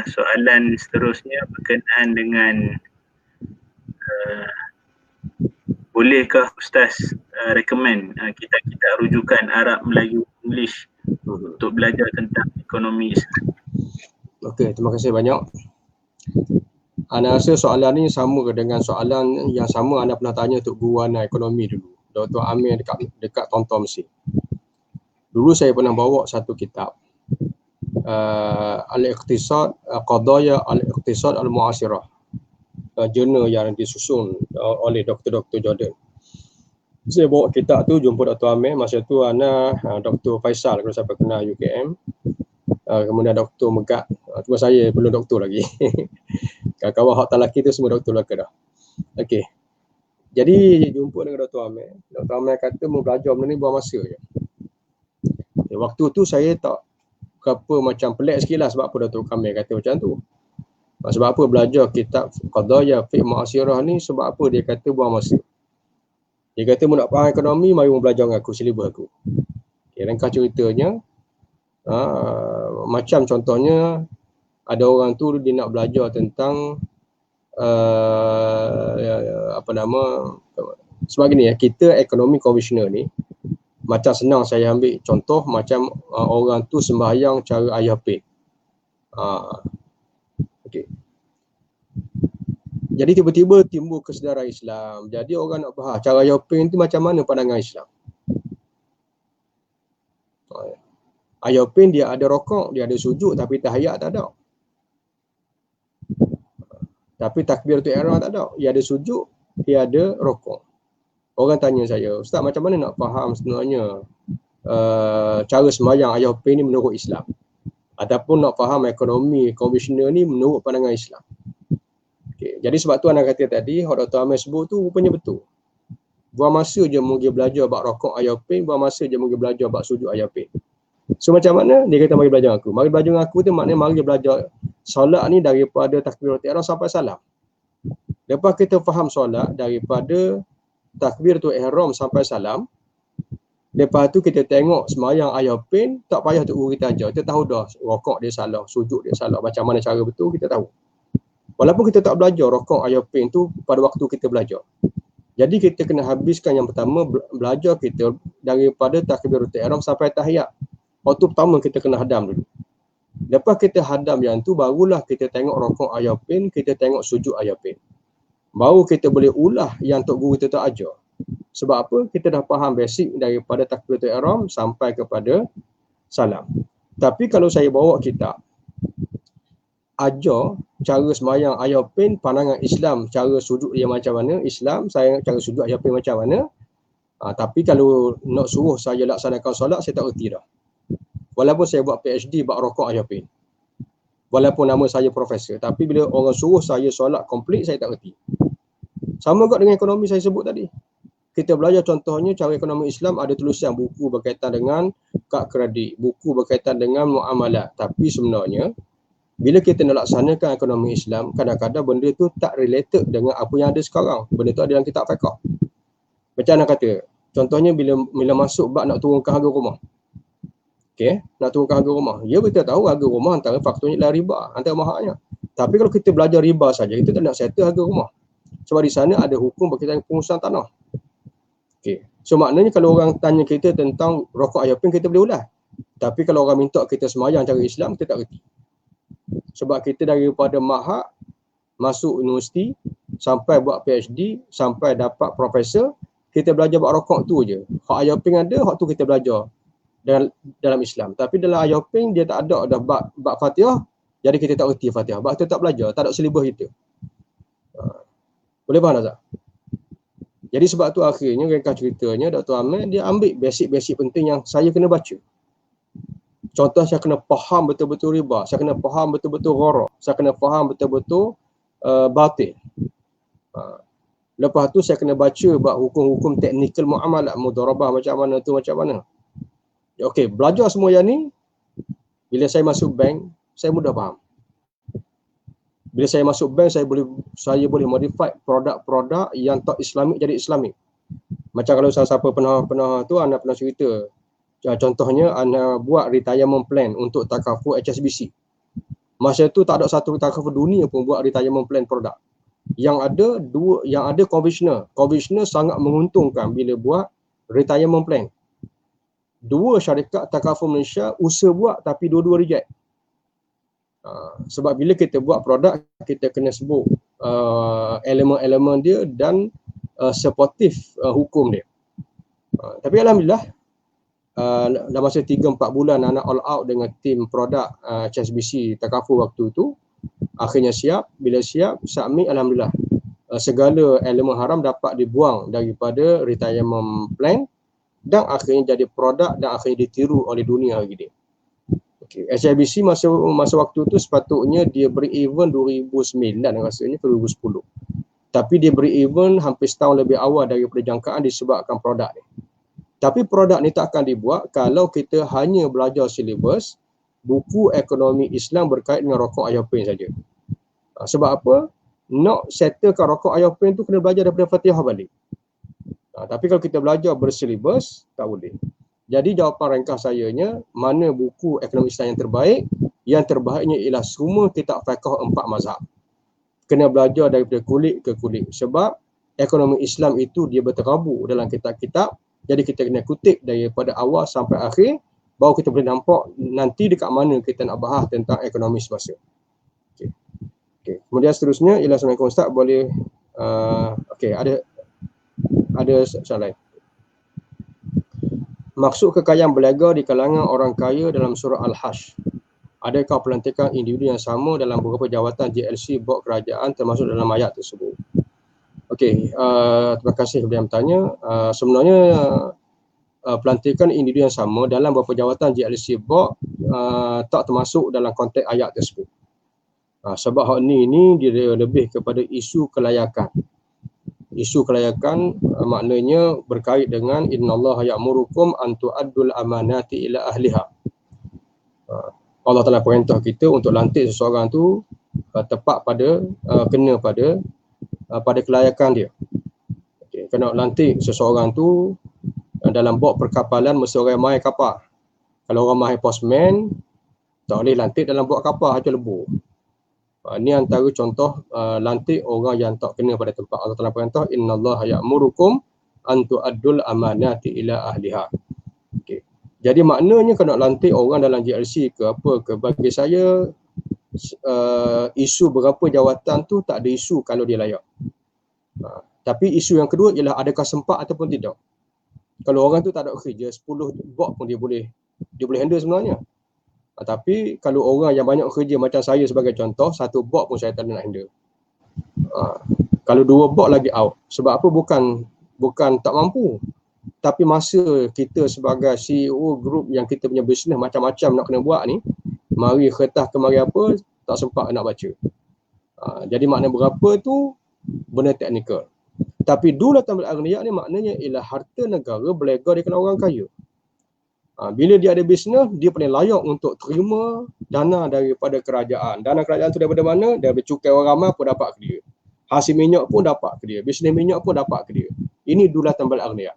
Speaker 1: Soalan seterusnya berkenaan dengan bolehkah Ustaz recommend kitab-kitab rujukan Arab, Melayu, English untuk belajar tentang ekonomi Islam?
Speaker 2: Okey, terima kasih banyak. Ana rasa soalan ni sama dengan soalan yang sama anda pernah tanya untuk guru ana ekonomi dulu, Dr. Amir dekat Tonton Mesir. Dulu saya pernah bawa satu kitab Al-Iqtisad, Qadaya Al-Iqtisad Al-Mu'asirah, jurnal yang disusun oleh Dr. Jordan. Saya bawa kitab tu jumpa Dr. Amir. Masa tu Ana, Dr. Faisal kalau siapa kenal UKM. Kemudian Dr. Megat. Cuma saya belum doktor lagi. Kawan-kawan hak lelaki tu semua doktor lelaki dah. Okey. Jadi jumpa dengan Dr. Amir. Dr. Amir kata mau belajar benda ni buang masa je. Waktu tu saya tak berapa macam pelik sikit lah sebab apa Dr. Amir kata macam tu. Sebab apa belajar kitab Qadaya Fiqh Ma'asirah ni, sebab apa dia kata buang masa. Dia kata mau nak faham ekonomi, mari mau belajar dengan aku, silibus aku. Okay, ringkas ceritanya, macam contohnya ada orang tu dia nak belajar tentang sebab gini ya, kita ekonomi konvensional ni macam senang saya ambil contoh macam orang tu sembahyang cara ayah pek. Okay. Jadi tiba-tiba timbul kesedaran Islam. Jadi orang nak faham cara ayah pek tu macam mana pandangan Islam. Ayopin dia ada rokok, dia ada sujud, tapi tahiyat tak ada. Tapi takbiratul ihram tak ada. Dia ada sujud, dia ada rokok. Orang tanya saya, Ustaz macam mana nak faham sebenarnya cara sembahyang Ayopin ni menurut Islam? Ataupun nak faham ekonomi konvensional ni menurut pandangan Islam. Okay. Jadi sebab tu anak kata tadi, Dr. Amir sebut tu rupanya betul. Buang masa je mungkin belajar bab rokok Ayopin, buang masa je mungkin belajar bab sujud Ayopin. So macam mana? Dia kata mari belajar aku. Mari belajar dengan aku tu maknanya mari belajar solat ni daripada takbiratul ihram sampai salam. Lepas kita faham solat daripada takbiratul ihram sampai salam, lepas tu kita tengok sembahyang Ayopin, tak payah tu kita ajar. Kita tahu dah rokok dia salah, sujud dia salah, macam mana cara betul kita tahu. Walaupun kita tak belajar rokok Ayopin tu pada waktu kita belajar. Jadi kita kena habiskan yang pertama belajar kita daripada takbiratul ihram sampai tahiyat. Waktu pertama kita kena hadam dulu. Lepas kita hadam yang tu, barulah kita tengok rokok Ayopin, kita tengok sujud Ayopin. Baru kita boleh ulah yang Tok Guru kita tak ajar. Sebab apa? Kita dah faham basic daripada takbiratul ihram sampai kepada salam. Tapi kalau saya bawa kitab, ajar cara sembahyang Ayopin, pandangan Islam, cara sujud dia macam mana, Islam, saya cara sujud Ayopin macam mana. Tapi kalau nak suruh saya laksanakan solat, saya tak erti dah. Walaupun saya buat PhD bab rokok Ayopin. Walaupun nama saya profesor, tapi bila orang suruh saya solat komplit, saya tak erti. Sama juga dengan ekonomi saya sebut tadi. Kita belajar contohnya cara ekonomi Islam, ada tulisan buku berkaitan dengan kad kredit, buku berkaitan dengan muamalat. Tapi sebenarnya bila kita nak laksanakan ekonomi Islam, kadang-kadang benda tu tak related dengan apa yang ada sekarang. Benda tu ada dalam kitab fiqh. Macam nak kata, contohnya bila masuk bab nak turunkan harga rumah. Okay, nak turunkan harga rumah. Ya, kita tahu harga rumah antara faktornya adalah riba, antara mahaknya. Tapi kalau kita belajar riba saja, kita tak nak settle harga rumah. Sebab di sana ada hukum berkaitan pengurusan tanah. Okay. So maknanya kalau orang tanya kita tentang rokok Ayopin, kita boleh ulas. Tapi kalau orang minta kita sembahyang cara Islam, kita tak reti. Sebab kita daripada mahak, masuk universiti, sampai buat PhD, sampai dapat profesor, kita belajar buat rokok tu je. Hak Ayopin ada, hak tu kita belajar dalam Islam. Tapi dalam Ayopin dia tak ada dah bab Fatihah, jadi kita tak reti Fatihah. Bab tu tak belajar, tak ada silibus kita. Boleh faham tak? Jadi sebab tu akhirnya ringkas ceritanya Dr. Amir dia ambil basic-basic penting yang saya kena baca. Contoh, saya kena faham betul-betul riba, saya kena faham betul-betul gharar, saya kena faham betul-betul batil. Lepas tu saya kena baca bab hukum-hukum teknikal muamalat, mudharabah macam mana tu macam mana. Okey, belajar semua yang ni, bila saya masuk bank, saya mudah faham. Bila saya masuk bank, saya boleh modify produk-produk yang tak Islamik jadi Islamik. Macam kalau siapa pernah tu, anak pernah cerita. Contohnya, anak buat retirement plan untuk takaful HSBC. Masa tu tak ada satu takaful dunia pun buat retirement plan produk. Yang ada konvensional. Konvensional sangat menguntungkan bila buat retirement plan. Dua syarikat takaful Malaysia usaha buat tapi dua-dua reject. Sebab bila kita buat produk, kita kena sebut elemen-elemen dia dan supportive hukum dia. Tapi Alhamdulillah, dalam masa 3-4 bulan anak all out dengan tim produk HSBC takaful waktu tu, akhirnya siap. Bila siap, submit, Alhamdulillah segala elemen haram dapat dibuang daripada retirement plan dan akhirnya jadi produk dan akhirnya ditiru oleh dunia hari ini. Okay. SIBC masa waktu tu sepatutnya dia break-even 2009 rasanya ke 2010. Tapi dia break-even hampir setahun lebih awal daripada jangkaan disebabkan produk ni. Tapi produk ni tak akan dibuat kalau kita hanya belajar silibus buku ekonomi Islam berkait dengan rokok Ayopin saja. Sebab apa? Nak settlekan rokok Ayopin tu kena belajar daripada Fatihah balik. Tapi kalau kita belajar bersilibus, tak boleh. Jadi jawapan ringkas sayanya, mana buku ekonomi Islam yang terbaik? Yang terbaiknya ialah semua kitab fiqh 4 mazhab. Kena belajar daripada kulit ke kulit. Sebab ekonomi Islam itu dia berterabur dalam kitab-kitab. Jadi kita kena kutip daripada awal sampai akhir, baru kita boleh nampak nanti dekat mana kita nak bahas tentang ekonomi semasa. Okay. Kemudian seterusnya ialah, Assalamualaikum Ustaz, boleh ada soalan lain. Maksud kekayaan berniaga di kalangan orang kaya dalam surah Al-Hajj. Adakah pelantikan individu yang sama dalam beberapa jawatan JLC bot kerajaan termasuk dalam ayat tersebut? Okey, terima kasih kepada yang bertanya. Sebenarnya pelantikan individu yang sama dalam beberapa jawatan JLC bot tak termasuk dalam konteks ayat tersebut. Sebab hal ini dia lebih kepada isu kelayakan. Isu kelayakan maknanya berkait dengan innallaha ya'murukum an tu'addul amanati ila ahliha. Allah Taala perintah kita untuk lantik seseorang tu tepat pada kena pada kelayakan dia. Okay. Kena lantik seseorang tu dalam bot perkapalan mesti orang mahir kapal. Kalau orang mahir postman tak boleh lantik dalam bot kapal aja lebu. Ini antara contoh lantik orang yang tak kena pada tempat. Allah Taala perintah innallaha ya'murukum an tu'addul amanati ila ahliha. Okey. Jadi maknanya kalau lantik orang dalam JLC ke apa ke, bagi saya isu berapa jawatan tu tak ada isu kalau dia layak. Tapi isu yang kedua ialah adakah sempat ataupun tidak. Kalau orang tu tak ada kerja, 10 bot pun dia boleh handle sebenarnya. Tapi kalau orang yang banyak kerja macam saya sebagai contoh, satu bot pun saya tak nak handle. Kalau 2 bot lagi out. Sebab apa? Bukan tak mampu. Tapi masa kita sebagai CEO grup yang kita punya bisnes macam-macam nak kena buat ni, mari kertas kemari apa, tak sempat nak baca. Jadi makna berapa tu benda teknikal. Tapi dulatan bil aghniyah ni maknanya ialah harta negara berlega di kalangan orang kaya. Bila dia ada bisnes, dia paling layak untuk terima dana daripada kerajaan. Dana kerajaan tu daripada mana? Daripada cukai orang ramai pun dapat ke dia. Hasil minyak pun dapat ke dia. Bisnes minyak pun dapat ke dia. Ini dulatan bil aghniyah.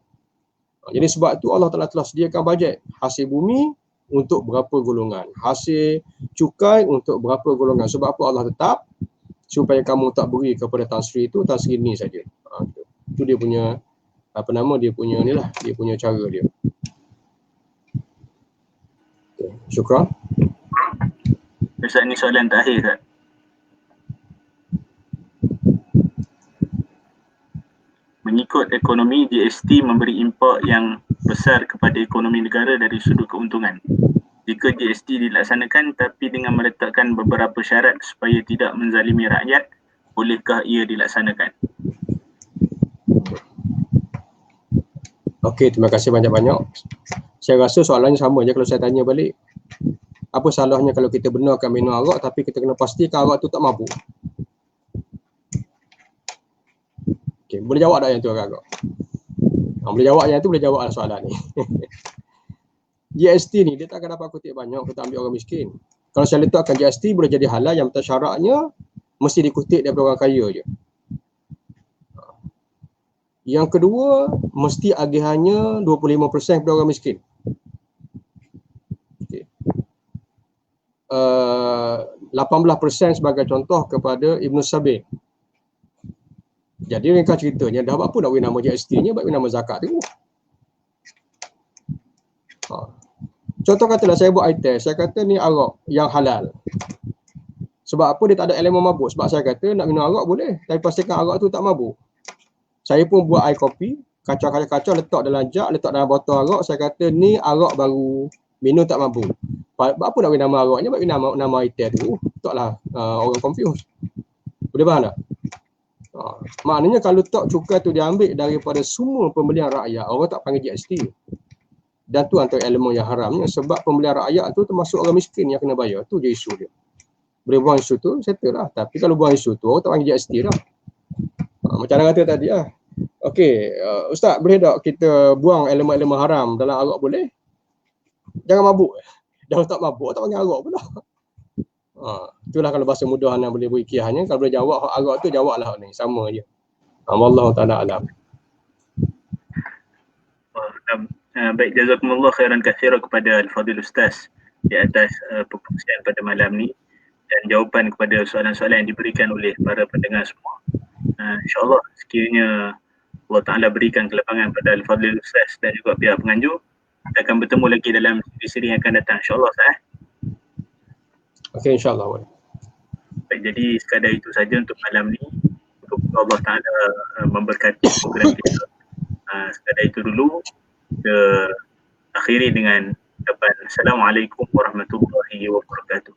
Speaker 2: Jadi sebab tu Allah Taala telah sediakan bajet hasil bumi untuk berapa golongan, hasil cukai untuk berapa golongan. Sebab apa Allah tetap supaya kamu tak beri kepada Tan Sri itu, Tan Sri ni saja. Itu dia punya dia punya cara dia. Syukran.
Speaker 1: Ustaz, ni soalan terakhir Ustaz. Mengikut ekonomi, GST memberi impak yang besar kepada ekonomi negara dari sudut keuntungan. Jika GST dilaksanakan tapi dengan meletakkan beberapa syarat supaya tidak menzalimi rakyat, bolehkah ia dilaksanakan? Okey,
Speaker 2: terima kasih banyak-banyak. Saya rasa soalannya sama je kalau saya tanya balik. Apa salahnya kalau kita benarkan minum arak tapi kita kena pastikan arak tu tak mabuk? Okey, boleh jawab tak yang tu agak-agak? Boleh jawab yang tu, boleh jawab soalan ni. GST ni dia tak akan dapat kutip banyak kita ambil orang miskin. Kalau saya letakkan GST boleh jadi halal yang syaratnya mesti dikutip daripada orang kaya je. Yang kedua, mesti agihannya 25% kepada orang miskin. Okay. 18% sebagai contoh kepada Ibn Sabil. Jadi ringkas ceritanya, dah apa nak beri nama GST-nya, bagi nama zakat tu. Contoh katalah saya buat test, saya kata ni arak yang halal. Sebab apa dia tak ada elemen mabuk? Sebab saya kata nak minum arak boleh, tapi pastikan arak tu tak mabuk. Saya pun buat air kopi, kacau-kacau letak dalam jug, letak dalam botol arak, saya kata ni arak baru, minum tak mabuk. Apa nak beri nama araknya, bagi nama air test tu. Taklah orang confuse. Boleh faham tak? Maknanya kalau tak cukai tu diambil daripada semua pembelian rakyat, orang tak panggil GST. Dan tu antara elemen yang haramnya, sebab pembelian rakyat tu termasuk orang miskin yang kena bayar. Tu je isu dia. Boleh buang isu tu, settle lah. Tapi kalau buang isu tu, orang tak panggil GST dah. Macam mana kata tadi lah. Okey, Ustaz, boleh tak kita buang elemen-elemen haram dalam arak boleh? Jangan mabuk. Dah tak mabuk, tak panggil arak pula. Itulah kalau bahasa mudah yang boleh beri kiahnya. Kalau boleh jawab hak arak tu, jawablah ni. Sama je. Wallahu ta'ala alam.
Speaker 1: Baik, jazakumullah khairan katsira kepada Al-Fadhil Ustaz di atas perkongsian pada malam ni dan jawapan kepada soalan-soalan yang diberikan oleh para pendengar semua. InsyaAllah sekiranya Allah Ta'ala berikan kelapangan pada Al-Fadhil Ustaz dan juga pihak penganjur, kita akan bertemu lagi dalam siri yang akan datang, insyaAllah Ustaz.
Speaker 2: Okey, insyaAllah.
Speaker 1: Baik, jadi sekadar itu saja untuk malam ni. Allah Ta'ala memberkati program kita. Sekadar itu dulu. Kita akhiri dengan ucapan Assalamualaikum warahmatullahi wabarakatuh.